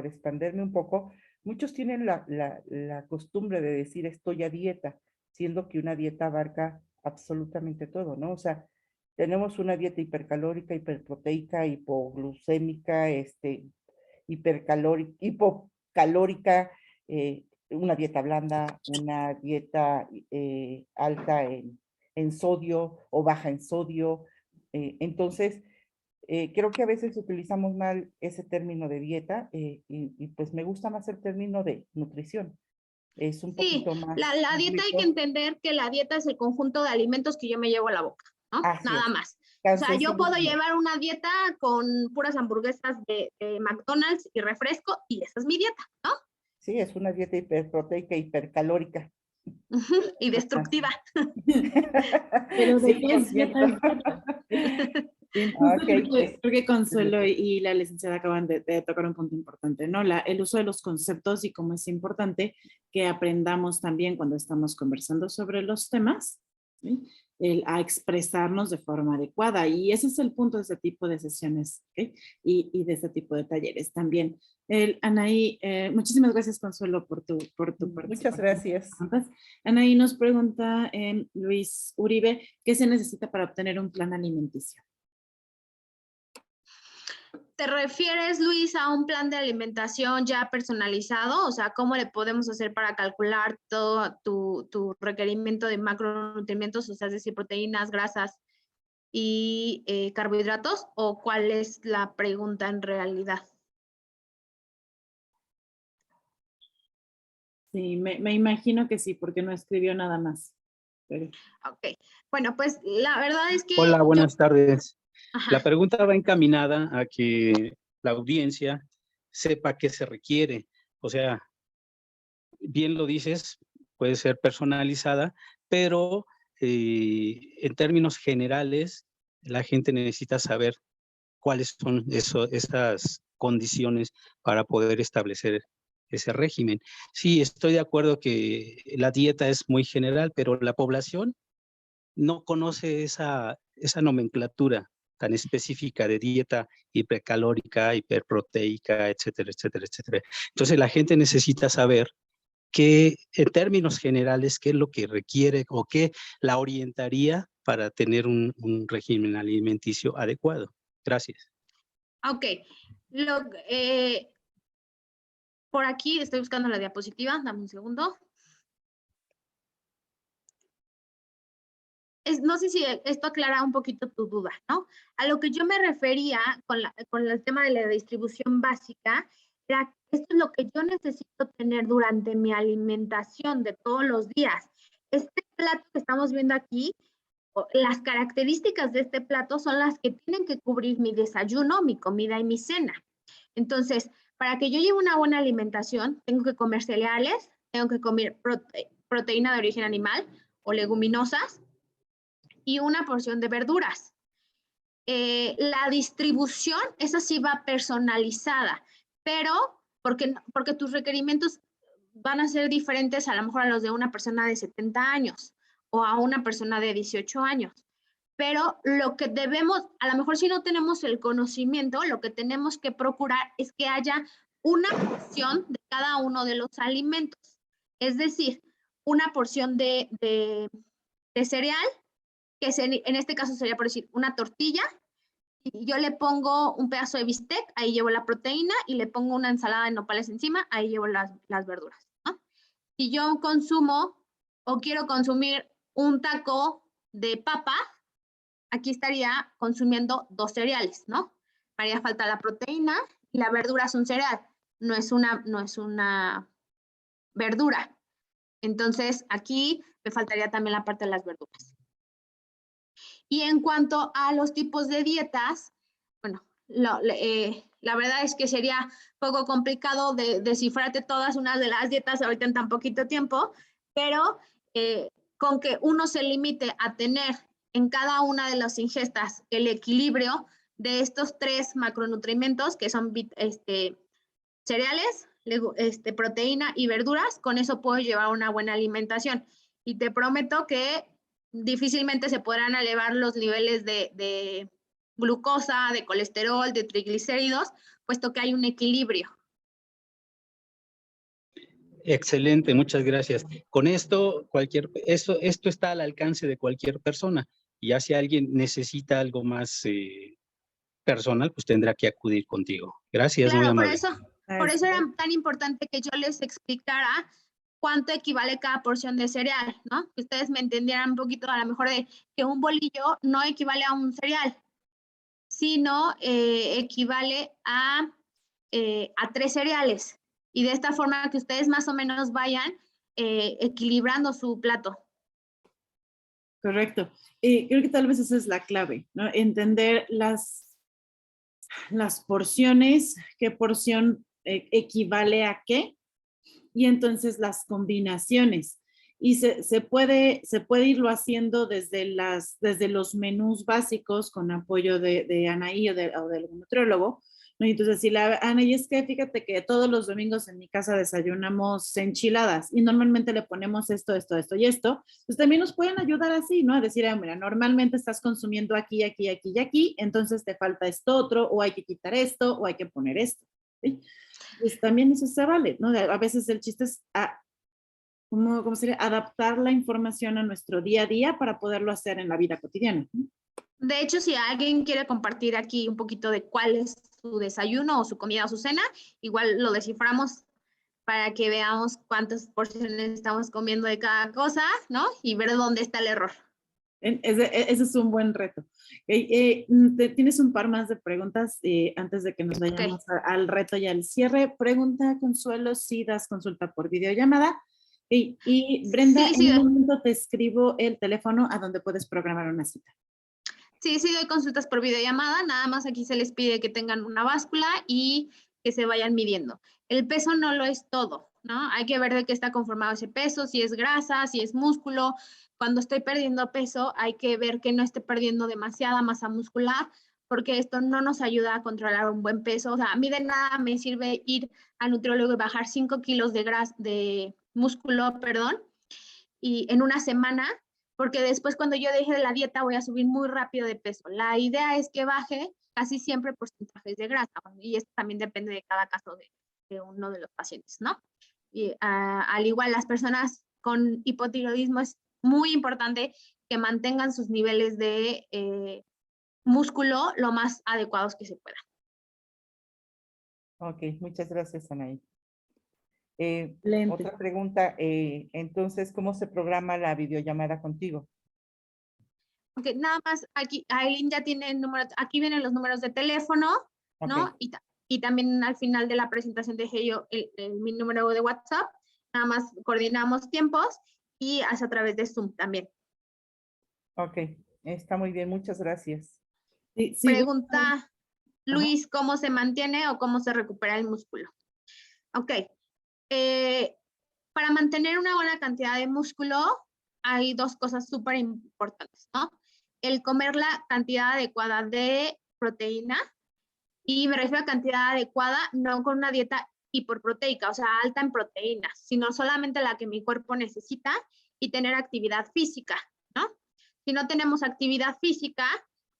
expanderme un poco, muchos tienen la costumbre de decir estoy a dieta, siendo que una dieta abarca absolutamente todo, ¿no? O sea, tenemos una dieta hipercalórica, hiperproteica, hipoglucémica, hipocalórica, una dieta blanda, una dieta alta en sodio o baja en sodio. Entonces, creo que a veces utilizamos mal ese término de dieta y pues me gusta más el término de nutrición. Es un Sí, poquito más la dieta hay que rico. entender que la dieta es el conjunto de alimentos que yo me llevo a la boca, ¿no? Así Nada es, más. O tan sea, yo sencillo puedo como eso. llevar una dieta con puras hamburguesas de McDonald's y refresco, y esa es mi dieta, ¿no? Sí, es una dieta hiperproteica, hipercalórica. Y destructiva. Pero ¿de qué es dieta? 100%. Bien, justo Ok, pues. porque Consuelo y la licenciada acaban de tocar un punto importante, ¿no? El uso de los conceptos y cómo es importante que aprendamos también cuando estamos conversando sobre los temas, ¿sí? A expresarnos de forma adecuada. Y ese es el punto de este tipo de sesiones, ¿ok? Y de este tipo de talleres también. Anaí, muchísimas gracias, Consuelo, por tu Muchas participación. gracias. Anaí nos pregunta, Luis Uribe, ¿qué se necesita para obtener un plan alimenticio? ¿Te refieres, Luis, a un plan de alimentación ya personalizado? O sea, ¿cómo le podemos hacer para calcular todo tu requerimiento de macronutrientes, o sea, es decir, proteínas, grasas y carbohidratos? ¿O cuál es la pregunta en realidad? Sí, me imagino que sí, porque no escribió nada más. Pero, Ok, bueno, pues la verdad es que Hola, yo, buenas tardes. La ajá, pregunta va encaminada a que la audiencia sepa qué se requiere. O sea, bien lo dices, puede ser personalizada, pero en términos generales, la gente necesita saber cuáles son esas condiciones para poder establecer ese régimen. Sí, estoy de acuerdo que la dieta es muy general, pero la población no conoce esa nomenclatura tan específica de dieta hipercalórica, hiperproteica, etcétera, etcétera, etcétera. Entonces la gente necesita saber qué, en términos generales, qué es lo que requiere o qué la orientaría para tener un régimen alimenticio adecuado. Gracias. ok. Lo, por aquí estoy buscando la diapositiva, dame un segundo. No sé si esto aclara un poquito tu duda, ¿no? A lo que yo me refería con el tema de la distribución básica, era esto es lo que yo necesito tener durante mi alimentación de todos los días. Este plato que estamos viendo aquí, las características de este plato son las que tienen que cubrir mi desayuno, mi comida y mi cena. Entonces, para que yo lleve una buena alimentación, tengo que comer cereales, tengo que comer proteína de origen animal o leguminosas, y una porción de verduras. La distribución, esa sí va personalizada, pero porque tus requerimientos van a ser diferentes a lo mejor a los de una persona de 70 años o a una persona de 18 años. Pero lo que debemos, a lo mejor si no tenemos el conocimiento, lo que tenemos que procurar es que haya una porción de cada uno de los alimentos. Es decir, una porción de cereal, que en este caso sería por decir una tortilla, y yo le pongo un pedazo de bistec, ahí llevo la proteína, y le pongo una ensalada de nopales encima, ahí llevo las verduras, ¿no? Si yo consumo o quiero consumir un taco de papa, aquí estaría consumiendo 2 cereales, ¿no? Me haría falta la proteína y la verdura es un cereal, no es una verdura. Entonces, aquí me faltaría también la parte de las verduras. Y en cuanto a los tipos de dietas, bueno, la verdad es que sería poco complicado descifrarte todas unas de las dietas ahorita en tan poquito tiempo, pero con que uno se limite a tener en cada una de las ingestas el equilibrio de estos 3 macronutrientes que son cereales, proteína y verduras, con eso puedo llevar una buena alimentación. Y te prometo que difícilmente se podrán elevar los niveles de glucosa, de colesterol, de triglicéridos, puesto que hay un equilibrio. Excelente, muchas gracias. Con esto, esto está al alcance de cualquier persona. Y ya si alguien necesita algo más personal, pues tendrá que acudir contigo. Gracias, muy Claro, amable. por eso era tan importante que yo les explicara cuánto equivale cada porción de cereal, ¿no? Que ustedes me entendieran un poquito a lo mejor de que un bolillo no equivale a un cereal, sino equivale a 3 cereales. Y de esta forma que ustedes más o menos vayan equilibrando su plato. Correcto. Creo que tal vez esa es la clave, ¿no? Entender las porciones, qué porción equivale a qué, y entonces las combinaciones. Y se puede irlo haciendo desde los menús básicos con apoyo de Anaí o del nutriólogo, ¿no? Y entonces si Anaí, es que fíjate que todos los domingos en mi casa desayunamos enchiladas y normalmente le ponemos esto y esto, pues también nos pueden ayudar así, ¿no? A decir, mira, normalmente estás consumiendo aquí, aquí, aquí y aquí, entonces te falta esto otro, o hay que quitar esto, o hay que poner esto, ¿sí? Pues también eso se vale, ¿no? A veces el chiste es ¿cómo sería? Adaptar la información a nuestro día a día para poderlo hacer en la vida cotidiana. De hecho, si alguien quiere compartir aquí un poquito de cuál es su desayuno o su comida o su cena, igual lo desciframos para que veamos cuántas porciones estamos comiendo de cada cosa, ¿no? Y ver dónde está el error. Ese es un buen reto. Tienes un par más de preguntas antes de que nos vayamos al reto y al cierre. Pregunta, Consuelo, si das consulta por videollamada. Y Brenda, sí, en un momento te escribo el teléfono a donde puedes programar una cita. Sí, doy consultas por videollamada, nada más aquí se les pide que tengan una báscula y que se vayan midiendo. El peso no lo es todo, ¿no? Hay que ver de qué está conformado ese peso, si es grasa, si es músculo. Cuando estoy perdiendo peso, hay que ver que no esté perdiendo demasiada masa muscular, porque esto no nos ayuda a controlar un buen peso. O sea, a mí de nada me sirve ir al nutriólogo y bajar 5 kilos de músculo, y en una semana, porque después cuando yo deje la dieta voy a subir muy rápido de peso. La idea es que baje casi siempre porcentajes de grasa, y esto también depende de cada caso de uno de los pacientes, ¿no? Y al igual las personas con hipotiroidismo es muy importante que mantengan sus niveles de músculo lo más adecuados que se puedan. Ok, muchas gracias, Anaí. Lente. Otra pregunta, entonces, ¿cómo se programa la videollamada contigo? Ok, nada más aquí, Aileen ya tiene el número, aquí vienen los números de teléfono, ¿no? Okay. Y también al final de la presentación dejé yo mi número de WhatsApp, nada más coordinamos tiempos y hace a través de Zoom también. Ok, está muy bien, muchas gracias. Sí, Pregunta Luis, ¿cómo se mantiene o cómo se recupera el músculo? Ok, para mantener una buena cantidad de músculo hay 2 cosas súper importantes, ¿no? El comer la cantidad adecuada de proteína, y me refiero a cantidad adecuada, no con una dieta hiperproteica, o sea, alta en proteínas, sino solamente la que mi cuerpo necesita, y tener actividad física, ¿no? Si no tenemos actividad física,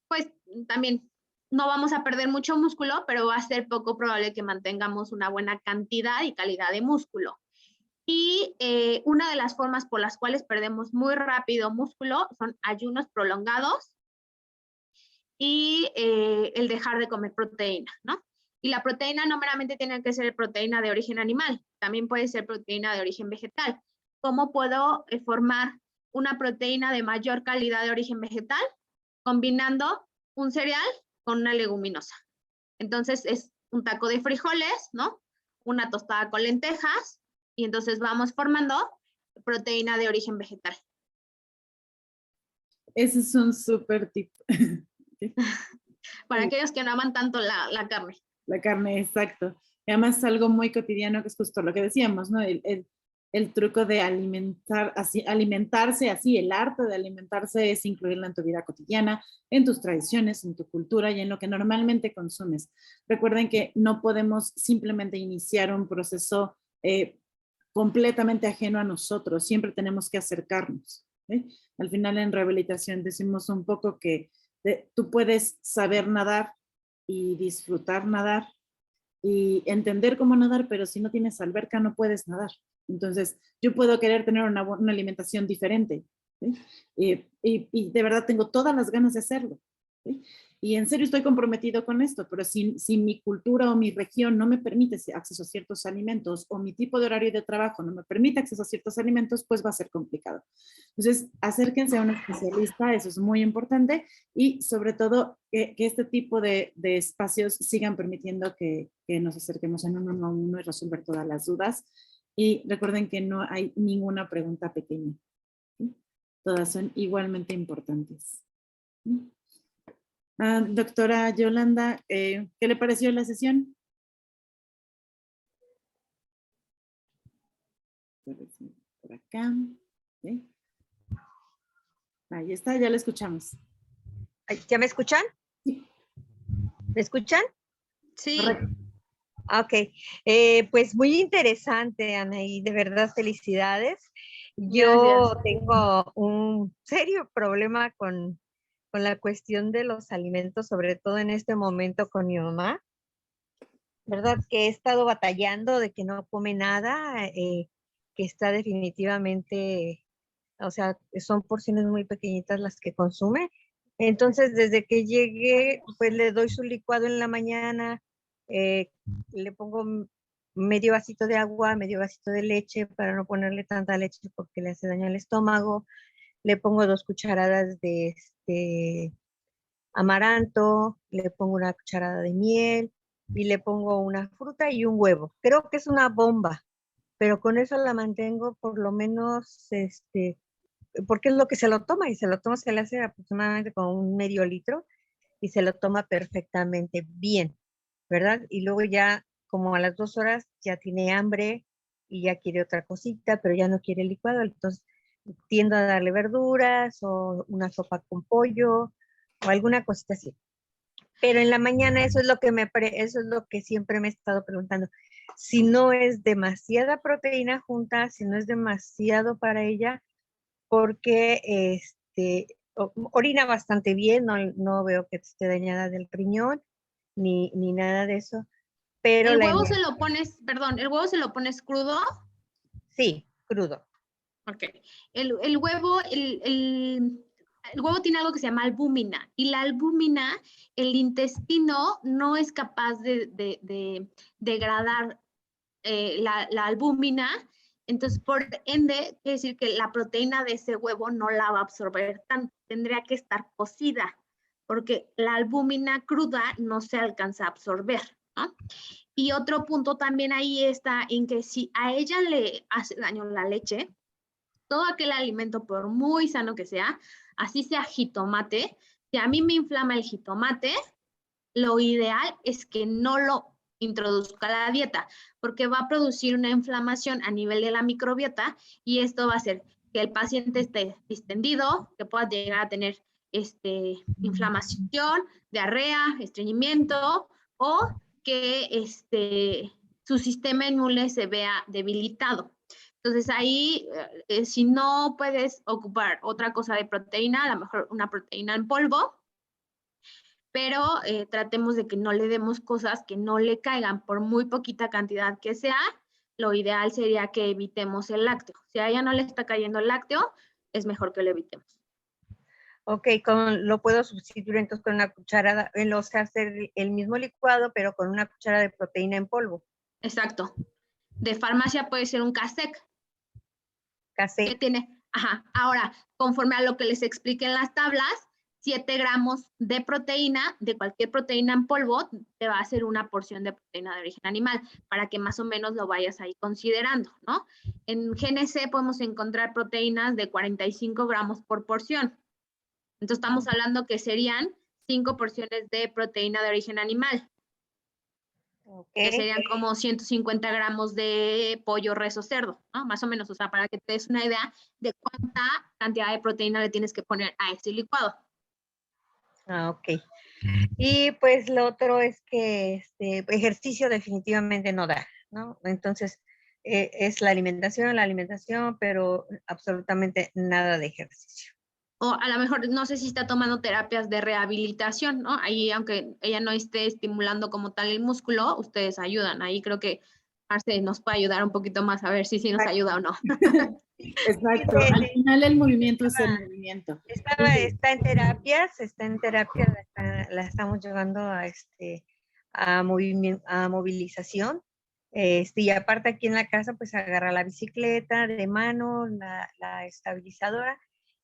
pues también no vamos a perder mucho músculo, pero va a ser poco probable que mantengamos una buena cantidad y calidad de músculo. Y una de las formas por las cuales perdemos muy rápido músculo son ayunos prolongados y el dejar de comer proteína, ¿no? Y la proteína no meramente tiene que ser proteína de origen animal, también puede ser proteína de origen vegetal. cómo puedo formar una proteína de mayor calidad de origen vegetal combinando un cereal con una leguminosa. Entonces es un taco de frijoles, ¿no? Una tostada con lentejas, y entonces vamos formando proteína de origen vegetal. Ese es un súper tip. Para aquellos que no aman tanto la carne. La carne, exacto. Y además es algo muy cotidiano, que es justo lo que decíamos, ¿no? El truco de alimentarse así, el arte de alimentarse es incluirlo en tu vida cotidiana, en tus tradiciones, en tu cultura y en lo que normalmente consumes. Recuerden que no podemos simplemente iniciar un proceso completamente ajeno a nosotros, siempre tenemos que acercarnos. Al final en rehabilitación decimos un poco que tú puedes saber nadar y disfrutar nadar y entender cómo nadar, pero si no tienes alberca no puedes nadar. Entonces, yo puedo querer tener una alimentación diferente, ¿sí? Y de verdad tengo todas las ganas de hacerlo, ¿sí? Y en serio estoy comprometido con esto, pero si mi cultura o mi región no me permite acceso a ciertos alimentos o mi tipo de horario de trabajo no me permite acceso a ciertos alimentos, pues va a ser complicado. Entonces, acérquense a un especialista, eso es muy importante, y sobre todo que este tipo de espacios sigan permitiendo que nos acerquemos en uno a uno y resolver todas las dudas. Y recuerden que no hay ninguna pregunta pequeña, ¿sí? Todas son igualmente importantes. ¿Sí? Doctora Yolanda, ¿qué le pareció la sesión? Por acá. ¿Sí? Ahí está, ya la escuchamos. ¿Ya me escuchan? Sí. ¿Me escuchan? Sí. Correcto. Ok, pues muy interesante, Anaí, de verdad felicidades. Yo Gracias. tengo un serio problema con la cuestión de los alimentos, sobre todo en este momento con mi mamá, ¿verdad? Que he estado batallando de que no come nada, que está definitivamente, o sea, son porciones muy pequeñitas las que consume. Entonces, desde que llegué, pues le doy su licuado en la mañana, le pongo medio vasito de agua, medio vasito de leche para no ponerle tanta leche porque le hace daño al estómago. Le pongo 2 cucharadas de amaranto, le pongo una cucharada de miel y le pongo una fruta y un huevo. Creo que es una bomba, pero con eso la mantengo por lo menos, porque es lo que se lo toma y se lo toma, se le hace aproximadamente con un medio litro y se lo toma perfectamente bien, ¿verdad? Y luego ya como a las 2 horas ya tiene hambre y ya quiere otra cosita, pero ya no quiere el licuado, entonces tiendo a darle verduras o una sopa con pollo o alguna cosita así. Pero en la mañana eso es lo que eso es lo que siempre me he estado preguntando. Si no es demasiada proteína junta, si no es demasiado para ella, porque orina bastante bien, no veo que esté dañada del riñón, ni nada de eso. Pero el huevo se lo pones, perdón, ¿el huevo se lo pones crudo? Sí, crudo. Ok. El huevo, el huevo tiene algo que se llama albúmina, y la albúmina, el intestino no es capaz de degradar la albúmina, entonces por ende quiere decir que la proteína de ese huevo no la va a absorber tanto, tendría que estar cocida, porque la albúmina cruda no se alcanza a absorber, ¿no? Y otro punto también ahí está en que si a ella le hace daño la leche, todo aquel alimento, por muy sano que sea, así sea jitomate, si a mí me inflama el jitomate, lo ideal es que no lo introduzca a la dieta, porque va a producir una inflamación a nivel de la microbiota y esto va a hacer que el paciente esté distendido, que pueda llegar a tener inflamación, diarrea, estreñimiento o que su sistema inmune se vea debilitado. Entonces ahí, si no puedes ocupar otra cosa de proteína, a lo mejor una proteína en polvo, pero tratemos de que no le demos cosas que no le caigan por muy poquita cantidad que sea. Lo ideal sería que evitemos el lácteo. Si a ella no le está cayendo el lácteo, es mejor que lo evitemos. Ok, lo puedo sustituir entonces con una cucharada, o sea, hacer el mismo licuado, pero con una cucharada de proteína en polvo. Exacto. De farmacia puede ser un Casec. que Caseína. tiene, ajá, ahora, conforme a lo que les expliqué en las tablas, 7 gramos de proteína, de cualquier proteína en polvo, te va a hacer una porción de proteína de origen animal, para que más o menos lo vayas ahí considerando, ¿no? En GNC podemos encontrar proteínas de 45 gramos por porción. Entonces estamos hablando que serían 5 porciones de proteína de origen animal, que Ok. serían como 150 gramos de pollo, res o cerdo, ¿no? Más o menos, o sea, para que te des una idea de cuánta cantidad de proteína le tienes que poner a este licuado. Ah, ok. Y pues lo otro es que ejercicio definitivamente no da, ¿no? Entonces, es la alimentación, pero absolutamente nada de ejercicio. O a lo mejor no sé si está tomando terapias de rehabilitación, ¿no? Ahí, aunque ella no esté estimulando como tal el músculo, ustedes ayudan. Ahí creo que Arce nos puede ayudar un poquito más a ver si sí nos ayuda o no. Exacto. Al final el movimiento es el movimiento. Está en terapias, la estamos llevando a movilización. Y aparte aquí en la casa, pues agarra la bicicleta de mano, la estabilizadora,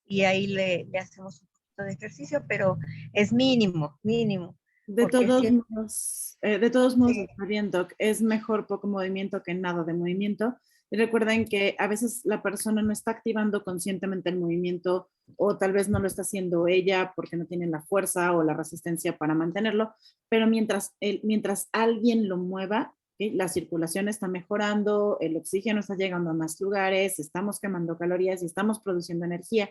y ahí le hacemos un poquito de ejercicio, pero es mínimo. De Porque todos siempre- modos, Sí. está bien, Doc, es mejor poco movimiento que nada de movimiento. Y recuerden que a veces la persona no está activando conscientemente el movimiento o tal vez no lo está haciendo ella porque no tiene la fuerza o la resistencia para mantenerlo, pero mientras alguien lo mueva, ¿sí? La circulación está mejorando, el oxígeno está llegando a más lugares, estamos quemando calorías y estamos produciendo energía.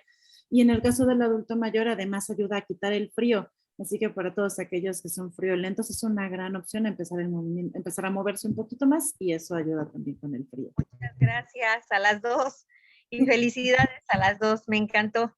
Y en el caso del adulto mayor, además ayuda a quitar el frío. Así que para todos aquellos que son friolentos es una gran opción empezar a moverse un poquito más y eso ayuda también con el frío. Muchas gracias a las dos y felicidades a las dos, me encantó.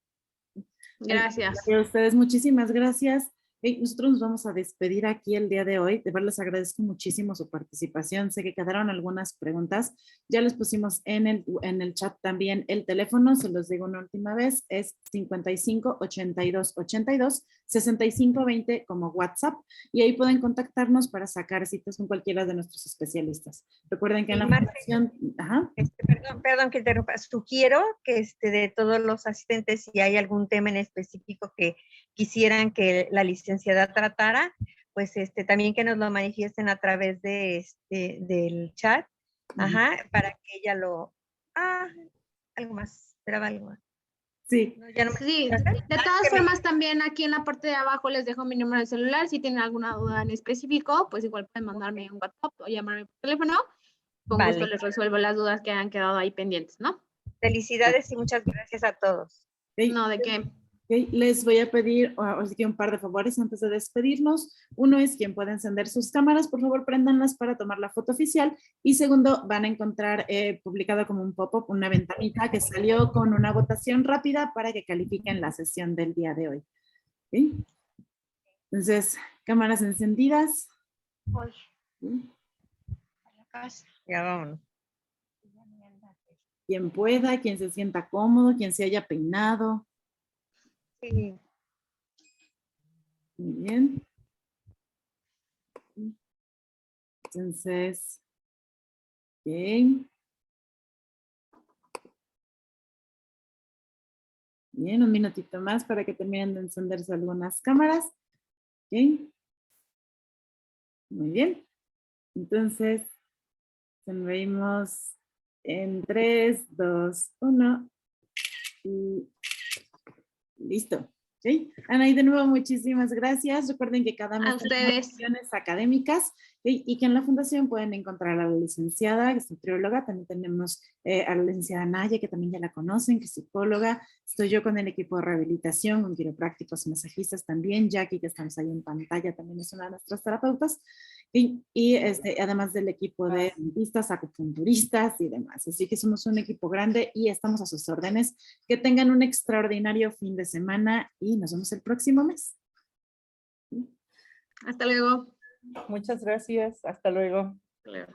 Gracias. A ustedes, muchísimas gracias. Nosotros nos vamos a despedir aquí el día de hoy. De verdad les agradezco muchísimo su participación. Sé que quedaron algunas preguntas. Ya les pusimos en el chat también el teléfono. Se los digo una última vez. Es 55 82 82 65 20 como WhatsApp. Y ahí pueden contactarnos para sacar citas con cualquiera de nuestros especialistas. Recuerden que en la fundación... Ajá. Perdón que interrumpa. Sugiero que de todos los asistentes, si hay algún tema en específico que quisieran que la licenciada tratara, pues también que nos lo manifiesten a través del chat, para que ella algo más, esperaba algo más. Sí. No, ya no me Sí, escuchaste. de todas formas también aquí en la parte de abajo les dejo mi número de celular. Si tienen alguna duda en específico, pues igual pueden mandarme un WhatsApp o llamarme por teléfono. Con gusto les resuelvo las dudas que han quedado ahí pendientes, ¿no? Felicidades y muchas gracias a todos. No, de qué. Les voy a pedir un par de favores antes de despedirnos. Uno es quien pueda encender sus cámaras, por favor préndanlas para tomar la foto oficial. Y segundo, van a encontrar publicado como un pop-up una ventanita que salió con una votación rápida para que califiquen la sesión del día de hoy. ¿Sí? Entonces, cámaras encendidas. ¿Sí? Ya vámonos. Quien pueda, quien se sienta cómodo, quien se haya peinado. Sí. Muy bien. Entonces, ok. Bien, un minutito más para que terminen de encenderse algunas cámaras. Ok. Muy bien. Entonces, sonreímos en 3, 2, 1 y listo. ¿Sí? Ana, y de nuevo muchísimas gracias. Recuerden que cada mes tenemos sesiones académicas, ¿sí? Y que en la fundación pueden encontrar a la licenciada, que es nutrióloga. También tenemos a la licenciada Naya, que también ya la conocen, que es psicóloga. Estoy yo con el equipo de rehabilitación, con quiroprácticos y masajistas también. Jackie, que estamos ahí en pantalla, también es una de nuestras terapeutas. Y además del equipo de dentistas, acupunturistas y demás. Así que somos un equipo grande y estamos a sus órdenes. Que tengan un extraordinario fin de semana y nos vemos el próximo mes. Hasta luego. Muchas gracias. Hasta luego. Hasta luego.